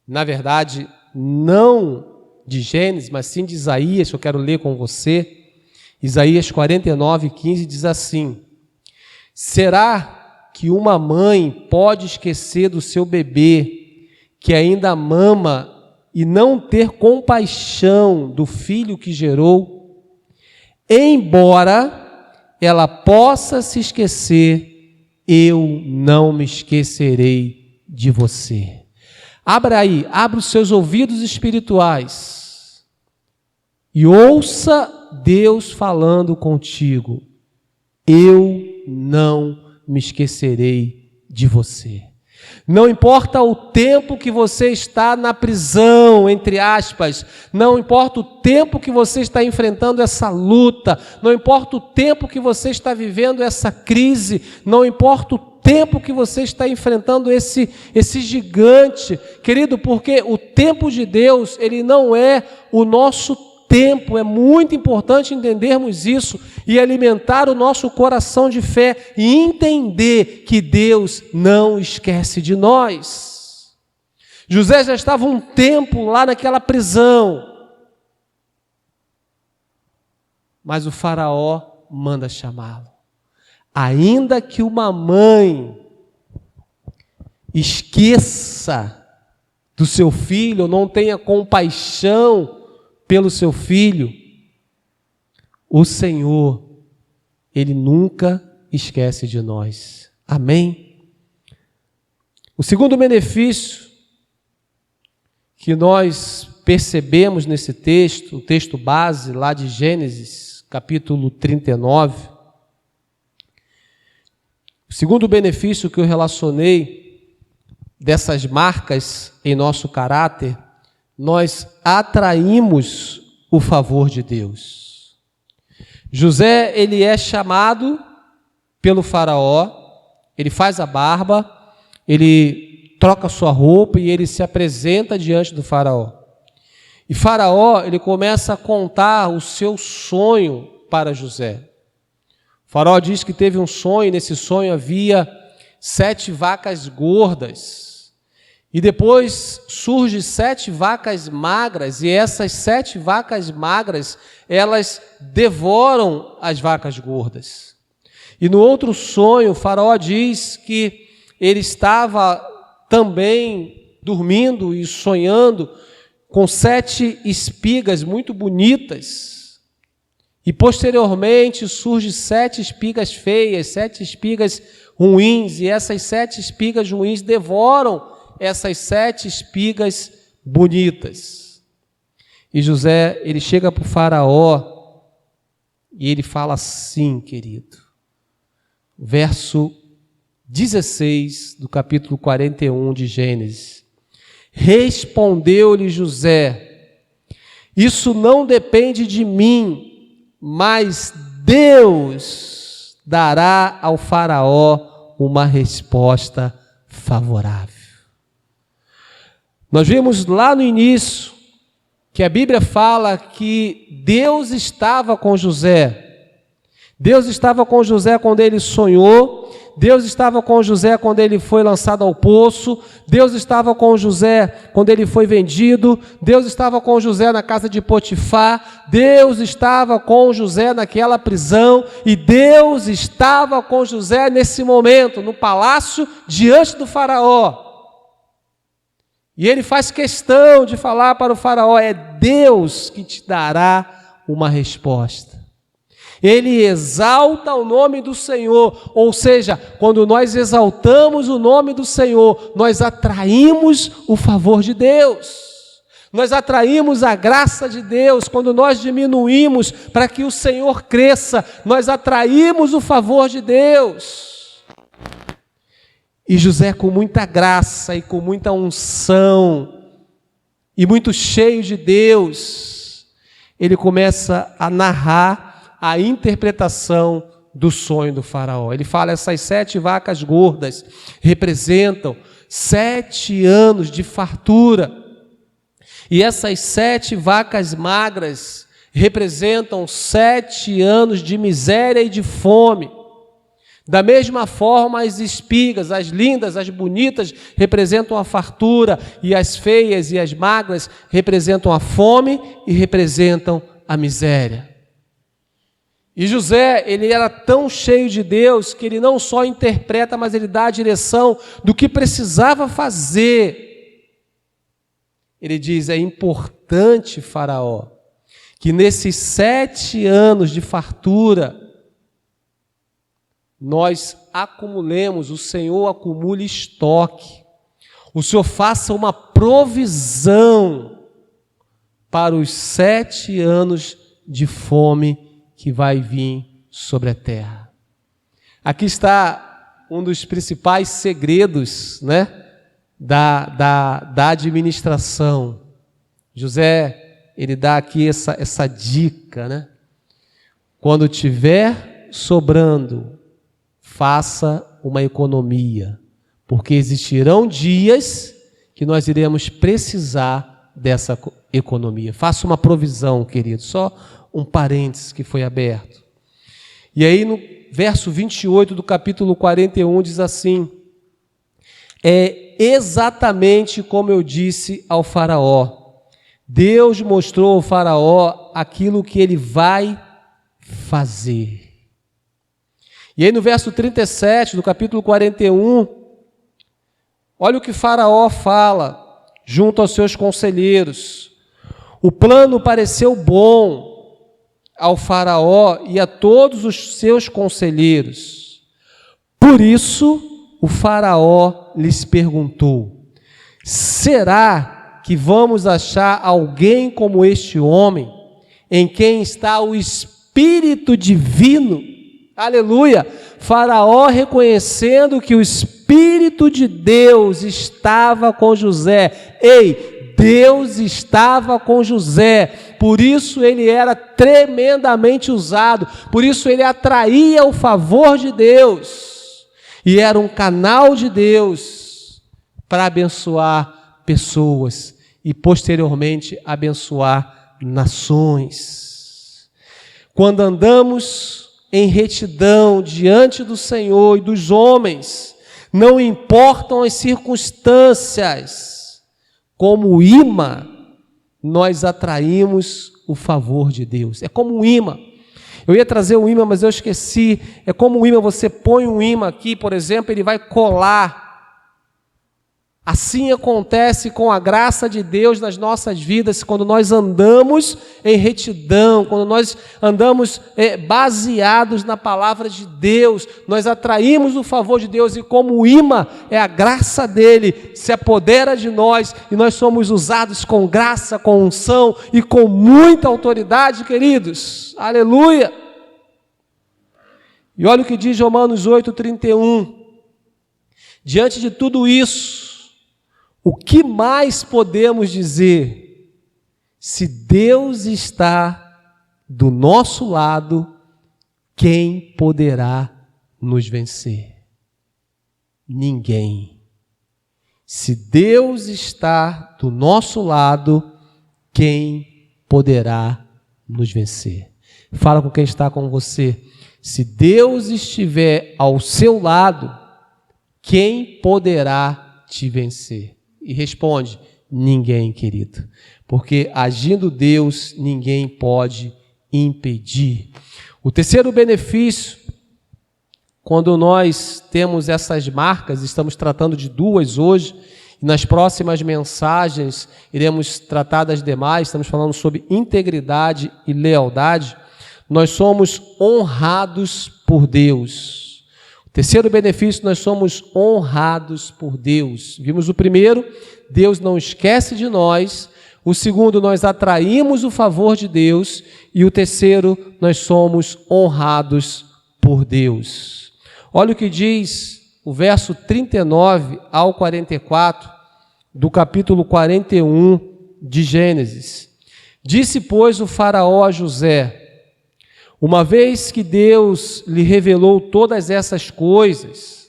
na verdade, não de Gênesis, mas sim de Isaías, que eu quero ler com você. Isaías 49, 15 diz assim: será que uma mãe pode esquecer do seu bebê que ainda mama e não ter compaixão do filho que gerou? Embora ela possa se esquecer, eu não me esquecerei de você. Abra os seus ouvidos espirituais e ouça Deus falando contigo. Eu não me esquecerei de você. Não importa o tempo que você está na prisão, entre aspas, não importa o tempo que você está enfrentando essa luta, não importa o tempo que você está vivendo essa crise, não importa o tempo que você está enfrentando esse gigante, querido, porque o tempo de Deus, ele não é o nosso tempo. É muito importante entendermos isso e alimentar o nosso coração de fé e entender que Deus não esquece de nós. José já estava um tempo lá naquela prisão, mas o faraó manda chamá-lo. Ainda que uma mãe esqueça do seu filho, não tenha compaixão pelo seu filho, o Senhor, Ele nunca esquece de nós. Amém? O segundo benefício que nós percebemos nesse texto, o texto base lá de Gênesis, capítulo 39, o segundo benefício que eu relacionei dessas marcas em nosso caráter, nós atraímos o favor de Deus. José, ele é chamado pelo faraó, ele faz a barba, ele troca sua roupa e ele se apresenta diante do faraó. E faraó, ele começa a contar o seu sonho para José. O faraó diz que teve um sonho, e nesse sonho havia 7 vacas gordas. E depois surge 7 vacas magras, e essas 7 vacas magras, elas devoram as vacas gordas. E no outro sonho, o faraó diz que ele estava também dormindo e sonhando com 7 espigas muito bonitas. E posteriormente surge 7 espigas feias, 7 espigas ruins, e essas 7 espigas ruins devoram essas 7 espigas bonitas. E José, ele chega para o faraó e ele fala assim, querido, verso 16 do capítulo 41 de Gênesis. Respondeu-lhe José: isso não depende de mim, mas Deus dará ao faraó uma resposta favorável. Nós vimos lá no início que a Bíblia fala que Deus estava com José. Deus estava com José quando ele sonhou, Deus estava com José quando ele foi lançado ao poço, Deus estava com José quando ele foi vendido, Deus estava com José na casa de Potifar, Deus estava com José naquela prisão, e Deus estava com José nesse momento, no palácio, diante do faraó. E ele faz questão de falar para o faraó: é Deus que te dará uma resposta. Ele exalta o nome do Senhor, ou seja, quando nós exaltamos o nome do Senhor, nós atraímos o favor de Deus. Nós atraímos a graça de Deus. Quando nós diminuímos para que o Senhor cresça, nós atraímos o favor de Deus. E José, com muita graça e com muita unção, e muito cheio de Deus, ele começa a narrar a interpretação do sonho do faraó. Ele fala: essas 7 vacas gordas representam 7 anos de fartura, e essas 7 vacas magras representam 7 anos de miséria e de fome. Da mesma forma, as espigas, as lindas, as bonitas, representam a fartura, e as feias e as magras representam a fome e representam a miséria. E José, ele era tão cheio de Deus que ele não só interpreta, mas ele dá a direção do que precisava fazer. Ele diz: é importante, faraó, que nesses 7 anos de fartura, nós acumulemos, o Senhor acumule estoque, o Senhor faça uma provisão para os 7 anos de fome que vai vir sobre a terra. Aqui está um dos principais segredos, né, da administração. José, ele dá aqui essa dica, né? Quando tiver sobrando, faça uma economia, porque existirão dias que nós iremos precisar dessa economia. Faça uma provisão, querido. Só um parênteses que foi aberto. E aí no verso 28 do capítulo 41 diz assim: é exatamente como eu disse ao faraó. Deus mostrou ao faraó aquilo que ele vai fazer. E aí no verso 37 do capítulo 41, olha o que faraó fala junto aos seus conselheiros. O plano pareceu bom ao faraó e a todos os seus conselheiros. Por isso o faraó lhes perguntou: será que vamos achar alguém como este homem, em quem está o Espírito Divino? Aleluia! Faraó reconhecendo que o Espírito Espírito de Deus estava com José. Ei, Deus estava com José, por isso ele era tremendamente usado, por isso ele atraía o favor de Deus, e era um canal de Deus para abençoar pessoas e posteriormente abençoar nações. Quando andamos em retidão diante do Senhor e dos homens, não importam as circunstâncias, como imã, nós atraímos o favor de Deus. É como um imã. Eu ia trazer um imã, mas eu esqueci. É como um imã, você põe um imã aqui, por exemplo, ele vai colar. Assim acontece com a graça de Deus nas nossas vidas, quando nós andamos em retidão, quando nós andamos baseados na palavra de Deus, nós atraímos o favor de Deus, e como o imã é a graça dele, se apodera de nós, e nós somos usados com graça, com unção e com muita autoridade, queridos. Aleluia! E olha o que diz Romanos 8:31. Diante de tudo isso, o que mais podemos dizer? Se Deus está do nosso lado, quem poderá nos vencer? Ninguém. Se Deus está do nosso lado, quem poderá nos vencer? Fala com quem está com você. Se Deus estiver ao seu lado, quem poderá te vencer? E responde: ninguém, querido. Porque agindo Deus, ninguém pode impedir. O terceiro benefício, quando nós temos essas marcas, estamos tratando de duas hoje, e nas próximas mensagens iremos tratar das demais, estamos falando sobre integridade e lealdade, nós somos honrados por Deus. Terceiro benefício, nós somos honrados por Deus. Vimos o primeiro, Deus não esquece de nós. O segundo, nós atraímos o favor de Deus. E o terceiro, nós somos honrados por Deus. Olha o que diz o verso 39 ao 44 do capítulo 41 de Gênesis. Disse, pois, o faraó a José: uma vez que Deus lhe revelou todas essas coisas,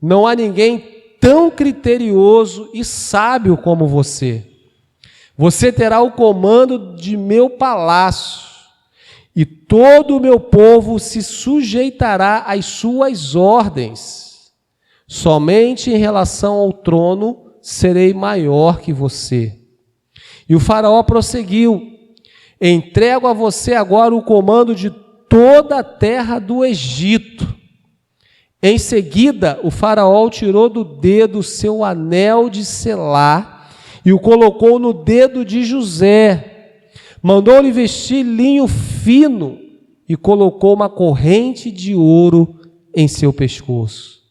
não há ninguém tão criterioso e sábio como você. Você terá o comando de meu palácio, e todo o meu povo se sujeitará às suas ordens. Somente em relação ao trono serei maior que você. E o faraó prosseguiu: entrego a você agora o comando de toda a terra do Egito. Em seguida, o faraó tirou do dedo seu anel de selar e o colocou no dedo de José. Mandou-lhe vestir linho fino e colocou uma corrente de ouro em seu pescoço.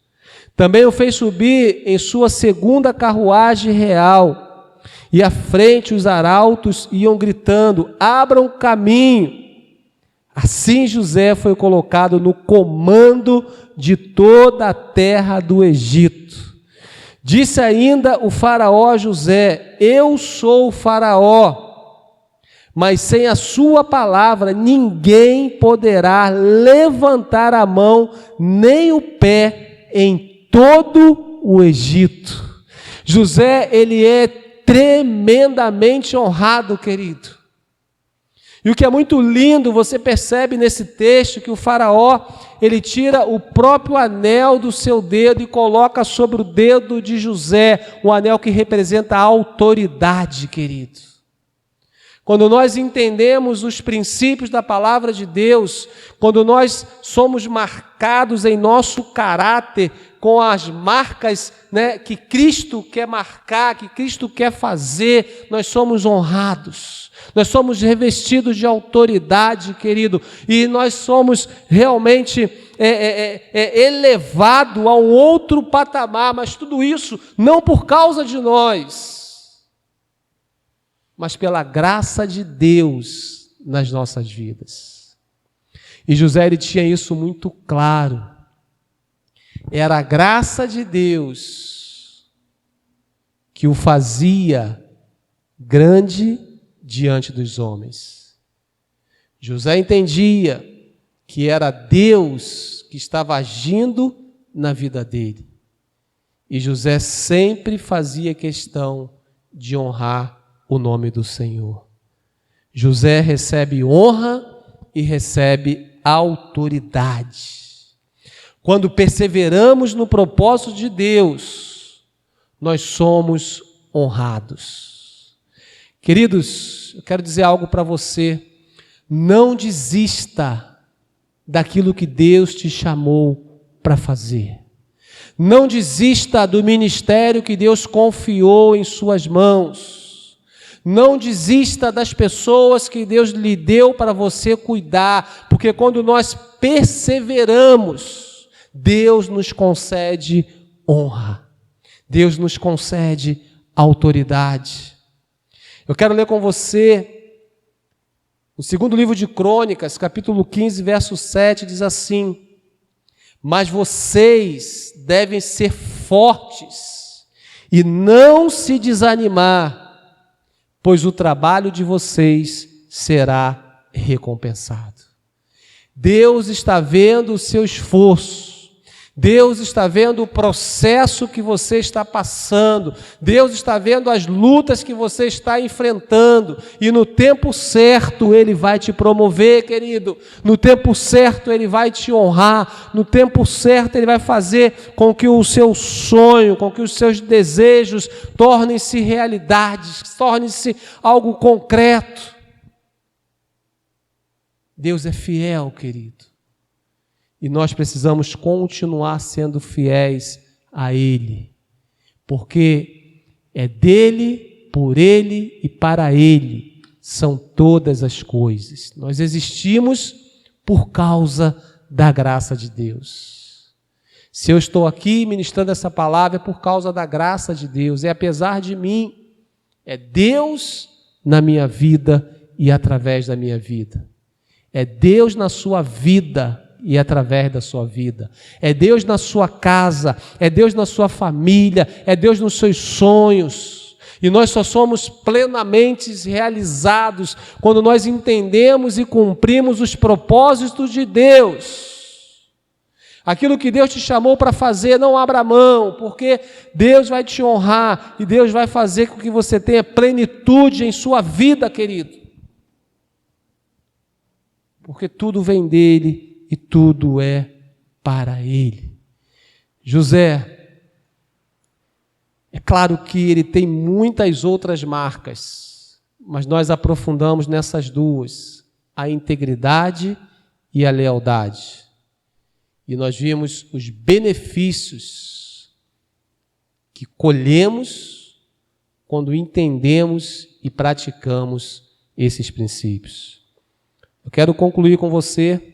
Também o fez subir em sua segunda carruagem real. E à frente os arautos iam gritando: abram caminho. Assim José foi colocado no comando de toda a terra do Egito. Disse ainda o faraó a José: eu sou o faraó, mas sem a sua palavra ninguém poderá levantar a mão nem o pé em todo o Egito. José, ele é tremendamente honrado, querido. E o que é muito lindo, você percebe nesse texto que o faraó, ele tira o próprio anel do seu dedo e coloca sobre o dedo de José, um anel que representa a autoridade, querido. Quando nós entendemos os princípios da palavra de Deus, quando nós somos marcados em nosso caráter com as marcas, que Cristo quer marcar, que Cristo quer fazer, nós somos honrados. Nós somos revestidos de autoridade, querido, e nós somos realmente elevados a um outro patamar, mas tudo isso não por causa de nós, mas pela graça de Deus nas nossas vidas. E José, ele tinha isso muito claro. Era a graça de Deus que o fazia grande diante dos homens. José entendia que era Deus que estava agindo na vida dele. E José sempre fazia questão de honrar o nome do Senhor. José recebe honra e recebe autoridade. Quando perseveramos no propósito de Deus, nós somos honrados. Queridos, eu quero dizer algo para você. Não desista daquilo que Deus te chamou para fazer. Não desista do ministério que Deus confiou em suas mãos. Não desista das pessoas que Deus lhe deu para você cuidar, porque quando nós perseveramos, Deus nos concede honra. Deus nos concede autoridade. Eu quero ler com você o segundo livro de Crônicas, capítulo 15, verso 7, diz assim: mas vocês devem ser fortes e não se desanimar, pois o trabalho de vocês será recompensado. Deus está vendo o seu esforço. Deus está vendo o processo que você está passando. Deus está vendo as lutas que você está enfrentando. E no tempo certo Ele vai te promover, querido. No tempo certo Ele vai te honrar. No tempo certo Ele vai fazer com que o seu sonho, com que os seus desejos tornem-se realidades, tornem-se algo concreto. Deus é fiel, querido. E nós precisamos continuar sendo fiéis a Ele, porque é dEle, por Ele e para Ele são todas as coisas. Nós existimos por causa da graça de Deus. Se eu estou aqui ministrando essa palavra é por causa da graça de Deus, é apesar de mim, é Deus na minha vida e através da minha vida. É Deus na sua vida e através da sua vida. É Deus na sua casa, é Deus na sua família, é Deus nos seus sonhos. E nós só somos plenamente realizados quando nós entendemos e cumprimos os propósitos de Deus. Aquilo que Deus te chamou para fazer, não abra mão, porque Deus vai te honrar e Deus vai fazer com que você tenha plenitude em sua vida, querido. Porque tudo vem dele e tudo é para Ele. José, é claro que ele tem muitas outras marcas, mas nós aprofundamos nessas duas, a integridade e a lealdade. E nós vimos os benefícios que colhemos quando entendemos e praticamos esses princípios. Eu quero concluir com você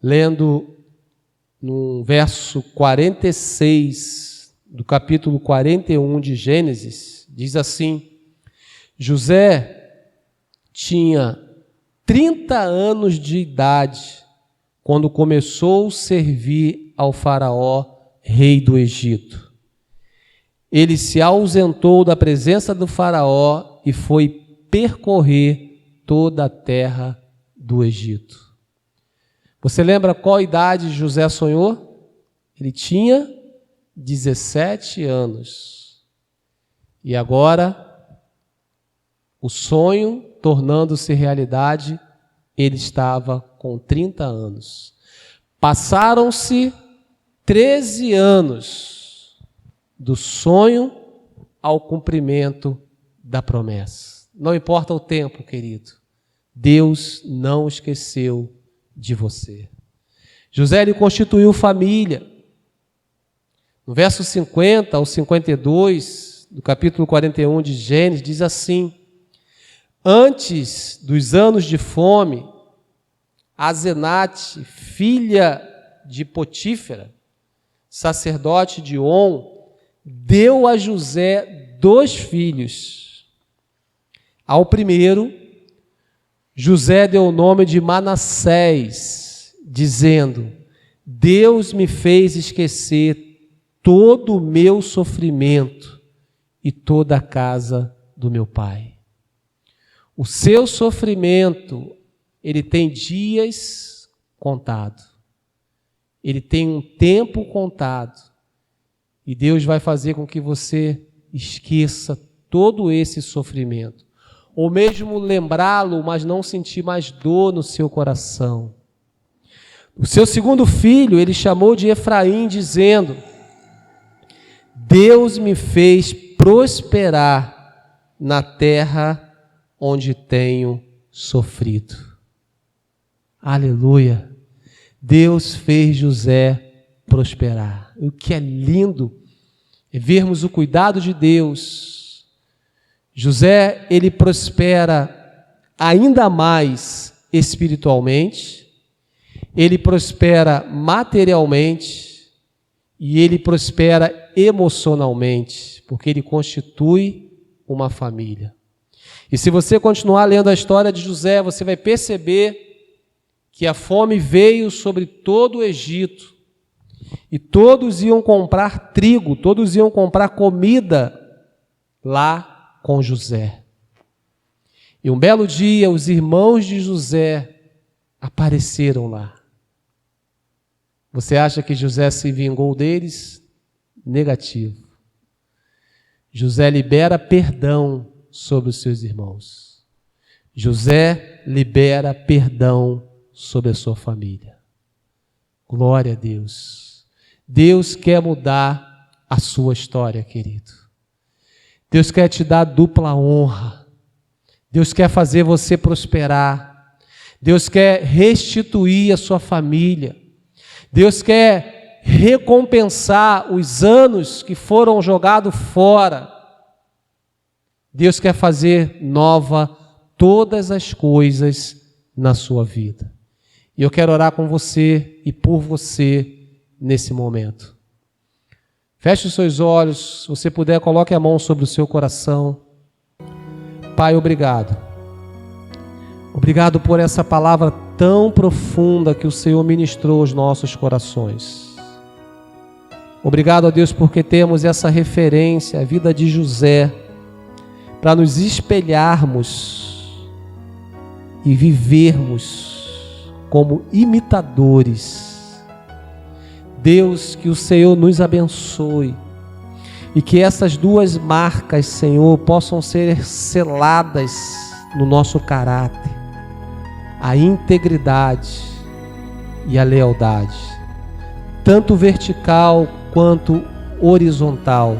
lendo no verso 46 do capítulo 41 de Gênesis, diz assim: José tinha 30 anos de idade quando começou a servir ao faraó, rei do Egito. Ele se ausentou da presença do faraó e foi percorrer toda a terra do Egito. Você lembra qual idade José sonhou? Ele tinha 17 anos. E agora, o sonho tornando-se realidade, ele estava com 30 anos. Passaram-se 13 anos do sonho ao cumprimento da promessa. Não importa o tempo, querido. Deus não esqueceu de você. José, ele constituiu família. No verso 50 ao 52, do capítulo 41 de Gênesis, diz assim: antes dos anos de fome, Asenate, filha de Potífera, sacerdote de On, deu a José 2 filhos. Ao primeiro, José deu o nome de Manassés, dizendo: Deus me fez esquecer todo o meu sofrimento e toda a casa do meu pai. O seu sofrimento, ele tem dias contados. Ele tem um tempo contado. E Deus vai fazer com que você esqueça todo esse sofrimento. Ou mesmo lembrá-lo, mas não sentir mais dor no seu coração. O seu segundo filho, ele chamou de Efraim, dizendo: Deus me fez prosperar na terra onde tenho sofrido. Aleluia! Deus fez José prosperar. O que é lindo é vermos o cuidado de Deus. José, ele prospera ainda mais espiritualmente, ele prospera materialmente e ele prospera emocionalmente, porque ele constitui uma família. E se você continuar lendo a história de José, você vai perceber que a fome veio sobre todo o Egito e todos iam comprar trigo, todos iam comprar comida lá com José. E um belo dia, os irmãos de José apareceram lá. Você acha que José se vingou deles? Negativo. José libera perdão sobre os seus irmãos. José libera perdão sobre a sua família. Glória a Deus. Deus quer mudar a sua história, querido. Deus quer te dar dupla honra. Deus quer fazer você prosperar. Deus quer restituir a sua família. Deus quer recompensar os anos que foram jogados fora. Deus quer fazer nova todas as coisas na sua vida. E eu quero orar com você e por você nesse momento. Feche os seus olhos, se você puder, coloque a mão sobre o seu coração. Pai, obrigado. Obrigado por essa palavra tão profunda que o Senhor ministrou aos nossos corações. Obrigado a Deus porque temos essa referência, a vida de José, para nos espelharmos e vivermos como imitadores. Deus, que o Senhor nos abençoe e que essas duas marcas, Senhor, possam ser seladas no nosso caráter, a integridade e a lealdade, tanto vertical quanto horizontal,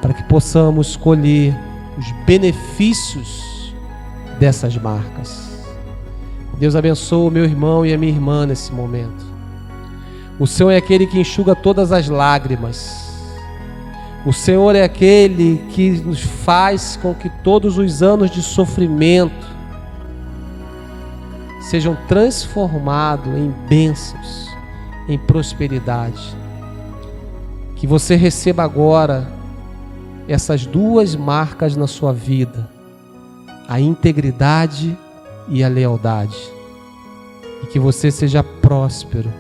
para que possamos colher os benefícios dessas marcas. Deus abençoe o meu irmão e a minha irmã nesse momento. O Senhor é aquele que enxuga todas as lágrimas. O Senhor é aquele que nos faz com que todos os anos de sofrimento sejam transformados em bênçãos, em prosperidade. Que você receba agora essas duas marcas na sua vida, a integridade e a lealdade, e que você seja próspero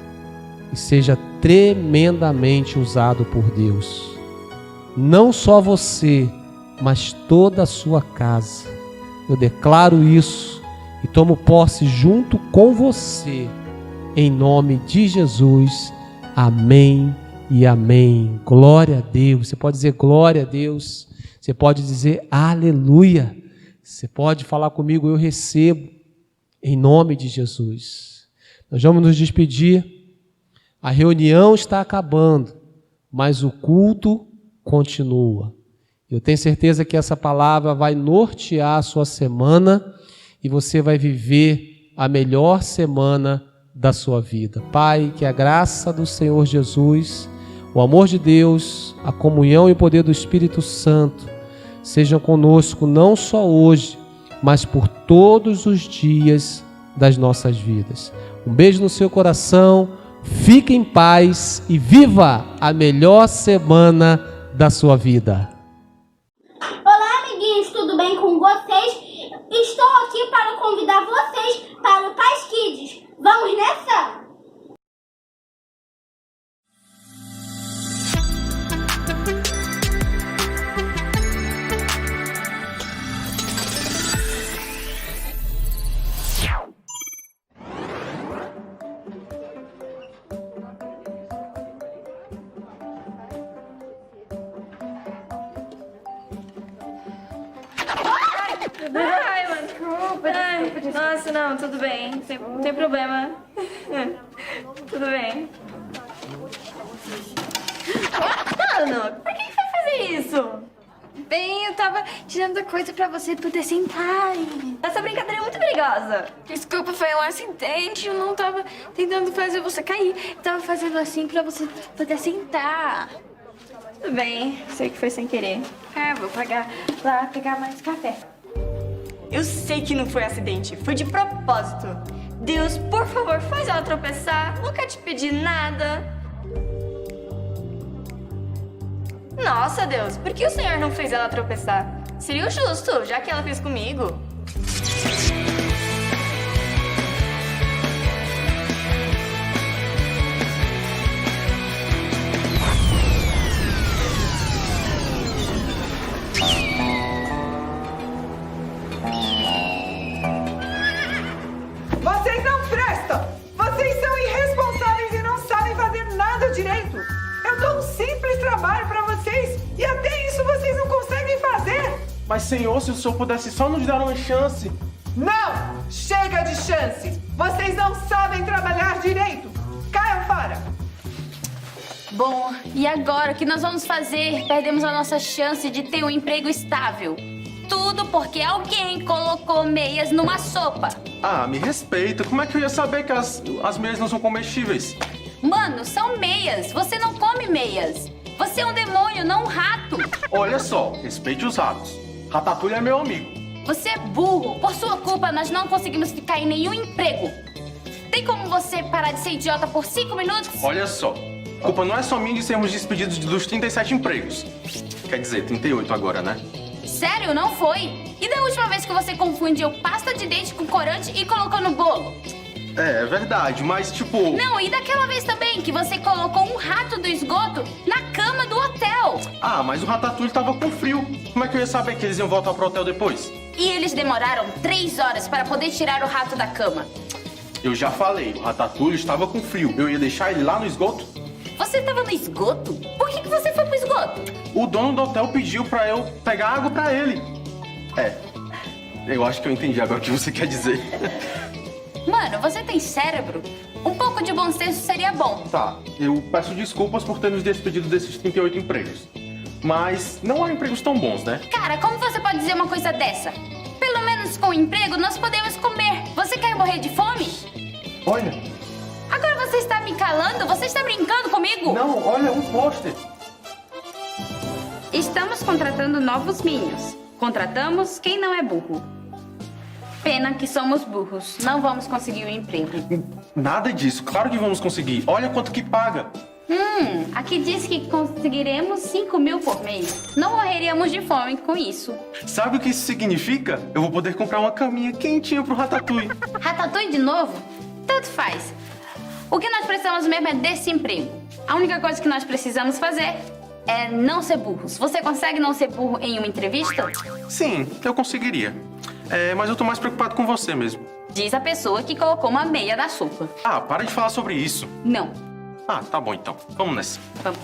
e seja tremendamente usado por Deus. Não só você, mas toda a sua casa. Eu declaro isso e tomo posse junto com você, em nome de Jesus. Amém e amém. Glória a Deus. Você pode dizer glória a Deus. Você pode dizer aleluia. Você pode falar comigo, eu recebo, em nome de Jesus. Nós vamos nos despedir. A reunião está acabando, mas o culto continua. Eu tenho certeza que essa palavra vai nortear a sua semana e você vai viver a melhor semana da sua vida. Pai, que a graça do Senhor Jesus, o amor de Deus, a comunhão e o poder do Espírito Santo sejam conosco não só hoje, mas por todos os dias das nossas vidas. Um beijo no seu coração, fique em paz e viva a melhor semana da sua vida. Olá, amiguinhos, tudo bem com vocês? Estou aqui para convidar vocês para o Paz Kids. Vamos nessa? Ai, mano, desculpa. Nossa, não, tudo bem. Não tem problema. Tudo bem. Mano, por que foi fazer isso? Bem, eu tava tirando coisa pra você poder sentar e... Essa brincadeira é muito perigosa. Desculpa, foi um acidente, eu não tava tentando fazer você cair. Eu tava fazendo assim pra você poder sentar. Tudo bem, sei que foi sem querer. Vou pagar lá, pegar mais café. Eu sei que não foi acidente, foi de propósito. Deus, por favor, faz ela tropeçar. Nunca te pedi nada. Nossa, Deus, por que o Senhor não fez ela tropeçar? Seria o justo, já que ela fez comigo. Vocês não prestam! Vocês são irresponsáveis e não sabem fazer nada direito! Eu dou um simples trabalho pra vocês e até isso vocês não conseguem fazer! Mas, Senhor, se o Senhor pudesse só nos dar uma chance... Não! Chega de chances! Vocês não sabem trabalhar direito! Caiam fora! Bom, e agora o que nós vamos fazer? Perdemos a nossa chance de ter um emprego estável. Tudo porque alguém colocou meias numa sopa. Ah, me respeita. Como é que eu ia saber que as meias não são comestíveis? Mano, são meias. Você não come meias. Você é um demônio, não um rato. Olha só, respeite os ratos. Ratatouille é meu amigo. Você é burro. Por sua culpa, nós não conseguimos ficar em nenhum emprego. Tem como você parar de ser idiota por 5 minutos? Olha só, a culpa não é só minha de sermos despedidos dos 37 empregos. Quer dizer, 38 agora, né? Sério, não foi? E da última vez que você confundiu pasta de dente com corante e colocou no bolo? É verdade, mas tipo... Não, e daquela vez também que você colocou um rato do esgoto na cama do hotel. Ah, mas o Ratatouille tava com frio. Como é que eu ia saber que eles iam voltar pro hotel depois? E eles demoraram 3 horas para poder tirar o rato da cama. Eu já falei, o Ratatouille estava com frio. Eu ia deixar ele lá no esgoto? Você estava no esgoto? Por que você foi pro esgoto? O dono do hotel pediu pra eu pegar água pra ele. Eu acho que eu entendi agora o que você quer dizer. Mano, você tem cérebro? Um pouco de bom senso seria bom. Tá, eu peço desculpas por ter nos despedido desses 38 empregos. Mas não há empregos tão bons, né? Cara, como você pode dizer uma coisa dessa? Pelo menos com emprego nós podemos comer. Você quer morrer de fome? Olha. Agora você está me calando? Você está brincando comigo? Não, olha, um pôster. Estamos contratando novos minions. Contratamos quem não é burro. Pena que somos burros. Não vamos conseguir o emprego. Nada disso. Claro que vamos conseguir. Olha quanto que paga. Aqui diz que conseguiremos 5 mil por mês. Não morreríamos de fome com isso. Sabe o que isso significa? Eu vou poder comprar uma caminha quentinha pro Ratatouille. Ratatouille de novo? Tanto faz. O que nós precisamos mesmo é desse emprego. A única coisa que nós precisamos fazer é não ser burros. Você consegue não ser burro em uma entrevista? Sim, eu conseguiria. Mas eu tô mais preocupado com você mesmo. Diz a pessoa que colocou uma meia na sopa. Ah, para de falar sobre isso. Não. Ah, tá bom então. Vamos nessa. Vamos.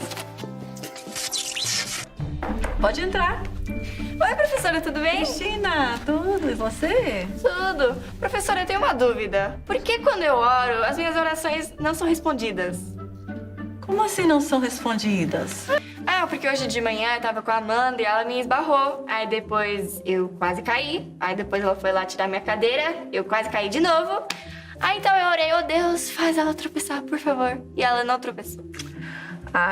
Pode entrar. Oi, professora, tudo bem? Cristina, tudo? E você? Tudo. Professora, eu tenho uma dúvida. Por que quando eu oro, as minhas orações não são respondidas? Como assim não são respondidas? Porque hoje de manhã eu tava com a Amanda e ela me esbarrou. Aí depois eu quase caí. Aí depois ela foi lá tirar minha cadeira. Eu quase caí de novo. Aí então eu orei, oh Deus, faz ela tropeçar, por favor. E ela não tropeçou.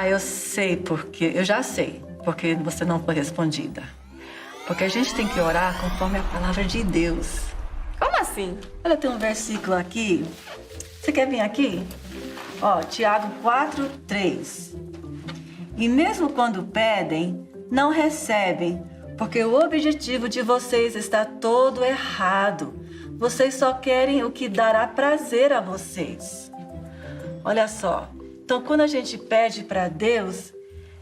Eu sei porque... Eu já sei porque você não foi respondida. Porque a gente tem que orar conforme a palavra de Deus. Como assim? Olha, tem um versículo aqui. Você quer vir aqui? Tiago 4:3. E mesmo quando pedem, não recebem, porque o objetivo de vocês está todo errado. Vocês só querem o que dará prazer a vocês. Olha só, então quando a gente pede para Deus,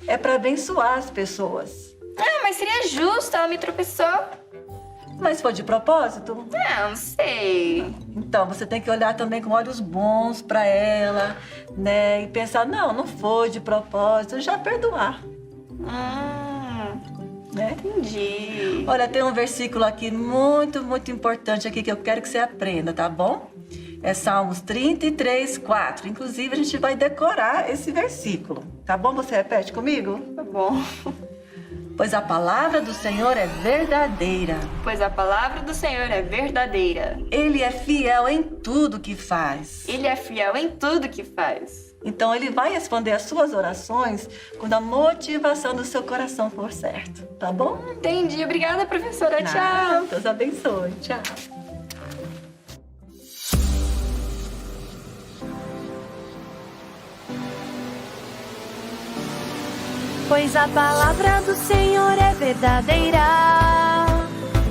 é para abençoar as pessoas. Mas seria justo, ela me tropeçou. Mas foi de propósito? Não sei. Então, você tem que olhar também com olhos bons para ela, né? E pensar, não foi de propósito, já perdoar. né? Entendi. Olha, tem um versículo aqui muito, muito importante aqui que eu quero que você aprenda, tá bom? É Salmos 33, 4. Inclusive, a gente vai decorar esse versículo. Tá bom? Você repete comigo? Tá bom. Pois a palavra do Senhor é verdadeira. Pois a palavra do Senhor é verdadeira. Ele é fiel em tudo que faz. Ele é fiel em tudo que faz. Então, ele vai responder as suas orações quando a motivação do seu coração for certa. Tá bom? Entendi. Obrigada, professora. Tchau. Nada, Deus abençoe. Tchau. Pois a palavra do Senhor é verdadeira,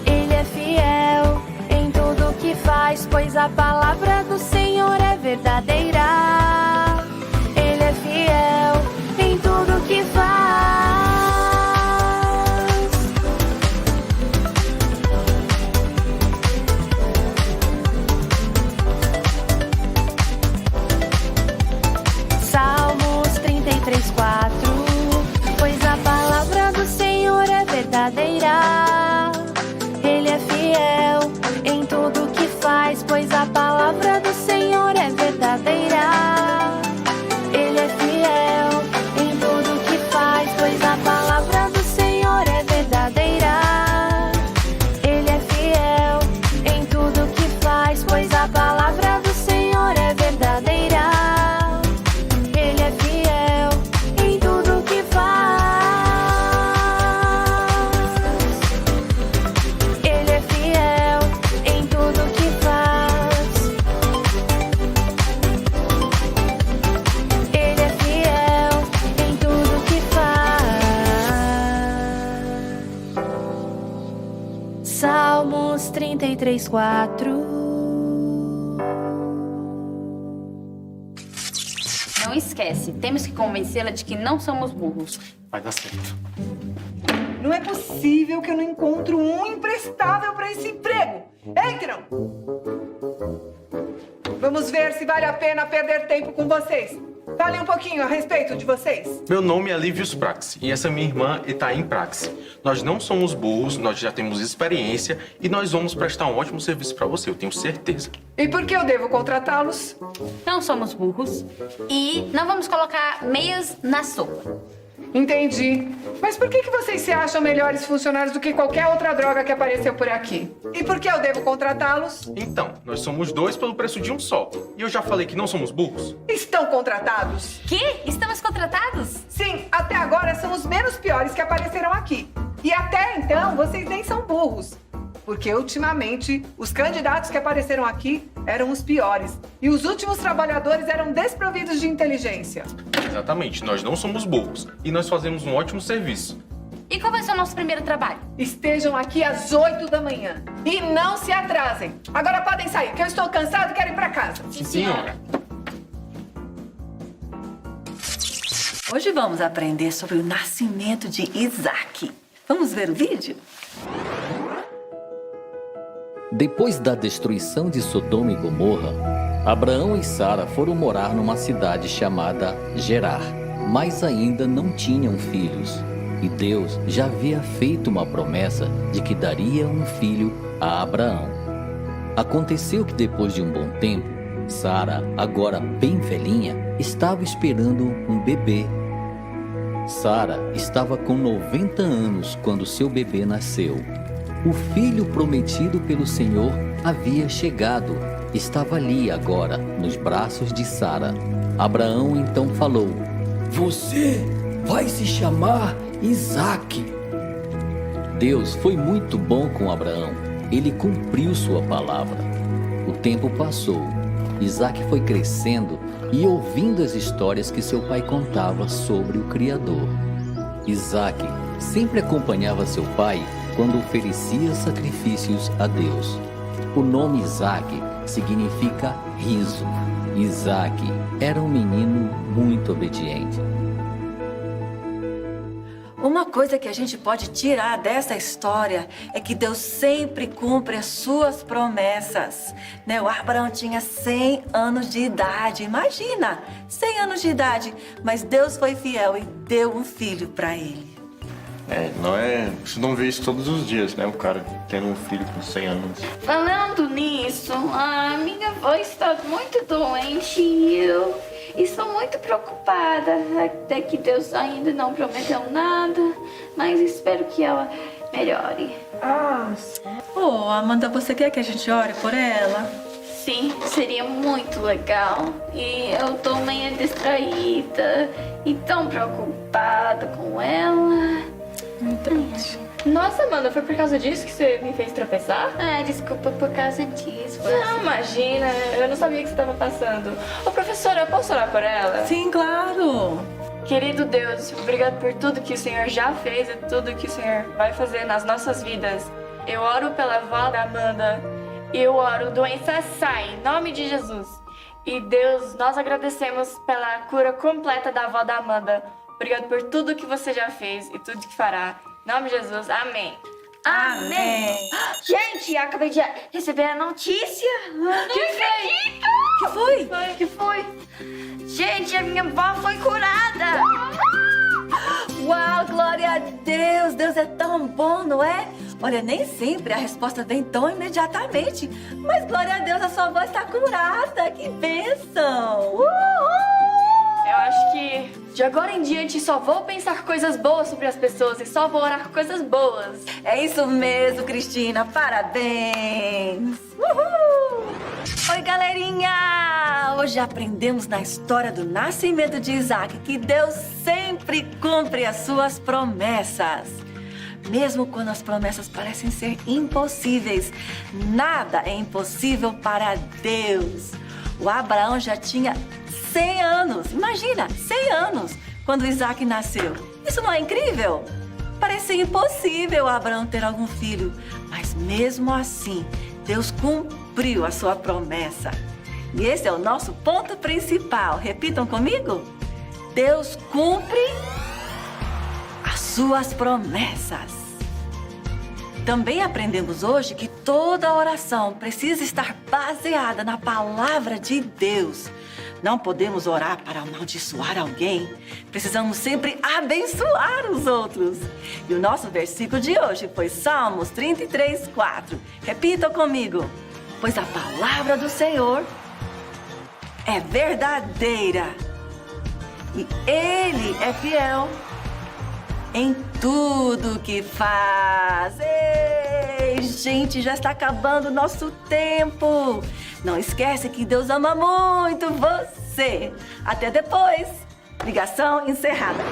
Ele é fiel em tudo que faz. Pois a palavra do Senhor é verdadeira, Ele é fiel em tudo que faz. Salmos 33, 4. Pois a palavra do Senhor é verdadeira, Ele é fiel em tudo que faz. Pois a palavra do Senhor é verdadeira, Ele é fiel em tudo que faz. Pois a palavra do Senhor é verdadeira, Ele é fiel em tudo que faz. Pois a palavra do Senhor é verdadeira, Ele é fiel em tudo que faz. Ele é fiel em tudo que faz. Ele é fiel em tudo que faz. Salmos 33, 4. Não esquece, temos que convencê-la de que não somos burros. Vai dar certo. Não é possível que eu não encontro um imprestável para esse emprego. Entre não. Vamos ver se vale a pena perder tempo com vocês. Fale um pouquinho a respeito de vocês. Meu nome é Livius Praxi e essa é minha irmã Itaim Praxi. Nós não somos burros, nós já temos experiência e nós vamos prestar um ótimo serviço para você, eu tenho certeza. E por que eu devo contratá-los? Não somos burros e não vamos colocar meias na sopa. Entendi. Mas por que vocês se acham melhores funcionários do que qualquer outra droga que apareceu por aqui? E por que eu devo contratá-los? Então, nós somos dois pelo preço de um só. E eu já falei que não somos burros? Estão contratados? Que? Estamos contratados? Sim, até agora são os menos piores que apareceram aqui. E até então, vocês nem são burros. Porque ultimamente, os candidatos que apareceram aqui eram os piores. E os últimos trabalhadores eram desprovidos de inteligência. Exatamente, nós não somos burros. E nós fazemos um ótimo serviço. E qual vai ser o nosso primeiro trabalho? Estejam aqui às 8 da manhã. E não se atrasem. Agora podem sair, que eu estou cansado e quero ir para casa. Sim, senhora. Hoje vamos aprender sobre o nascimento de Isaac. Vamos ver o vídeo? Depois da destruição de Sodoma e Gomorra, Abraão e Sara foram morar numa cidade chamada Gerar, mas ainda não tinham filhos. E Deus já havia feito uma promessa de que daria um filho a Abraão. Aconteceu que depois de um bom tempo, Sara, agora bem velhinha, estava esperando um bebê. Sara estava com 90 anos quando seu bebê nasceu. O filho prometido pelo Senhor havia chegado. Estava ali agora, nos braços de Sara. Abraão então falou: "Você vai se chamar Isaque." Deus foi muito bom com Abraão. Ele cumpriu sua palavra. O tempo passou. Isaque foi crescendo e ouvindo as histórias que seu pai contava sobre o Criador. Isaque sempre acompanhava seu pai quando oferecia sacrifícios a Deus. O nome Isaque significa riso. Isaque era um menino muito obediente. Uma coisa que a gente pode tirar dessa história é que Deus sempre cumpre as suas promessas. Né? O Abraão tinha 100 anos de idade, imagina, 100 anos de idade, mas Deus foi fiel e deu um filho para ele. Você não vê isso todos os dias, né? O cara tendo um filho com 100 anos. Falando nisso, a minha avó está muito doente e eu estou muito preocupada. Até que Deus ainda não prometeu nada, mas espero que ela melhore. Amanda, você quer que a gente ore por ela? Sim, seria muito legal. E eu tô meio distraída e tão preocupada com ela. Nossa, Amanda, foi por causa disso que você me fez tropeçar? Desculpa por causa disso. Não, imagina, eu não sabia que você estava passando. Ô, professora, eu posso orar por ela? Sim, claro. Querido Deus, obrigado por tudo que o Senhor já fez e tudo que o Senhor vai fazer nas nossas vidas. Eu oro pela avó da Amanda e eu oro, doença sai, em nome de Jesus. E Deus, nós agradecemos pela cura completa da avó da Amanda. Obrigado por tudo que você já fez e tudo que fará. Em nome de Jesus, amém. Amém. Gente, acabei de receber a notícia. Que foi? Que foi? Gente, a minha avó foi curada. Uau, glória a Deus! Deus é tão bom, não é? Olha, nem sempre a resposta vem tão imediatamente. Mas glória a Deus, a sua avó está curada. Que bênção! Eu acho que de agora em diante só vou pensar coisas boas sobre as pessoas e só vou orar coisas boas. É isso mesmo, Cristina. Parabéns! Uhul! Oi, galerinha! Hoje aprendemos na história do nascimento de Isaac que Deus sempre cumpre as suas promessas. Mesmo quando as promessas parecem ser impossíveis, nada é impossível para Deus. O Abraão já tinha 100 anos, imagina, 100 anos, quando Isaac nasceu. Isso não é incrível? Parecia impossível Abraão ter algum filho, mas mesmo assim, Deus cumpriu a sua promessa. E esse é o nosso ponto principal. Repitam comigo. Deus cumpre as suas promessas. Também aprendemos hoje que toda oração precisa estar baseada na palavra de Deus. Não podemos orar para amaldiçoar alguém. Precisamos sempre abençoar os outros. E o nosso versículo de hoje foi Salmos 33:4. Repitam comigo. Pois a palavra do Senhor é verdadeira e Ele é fiel em tudo que faz. Ei, gente, já está acabando o nosso tempo. Não esquece que Deus ama muito você. Até depois. Ligação encerrada.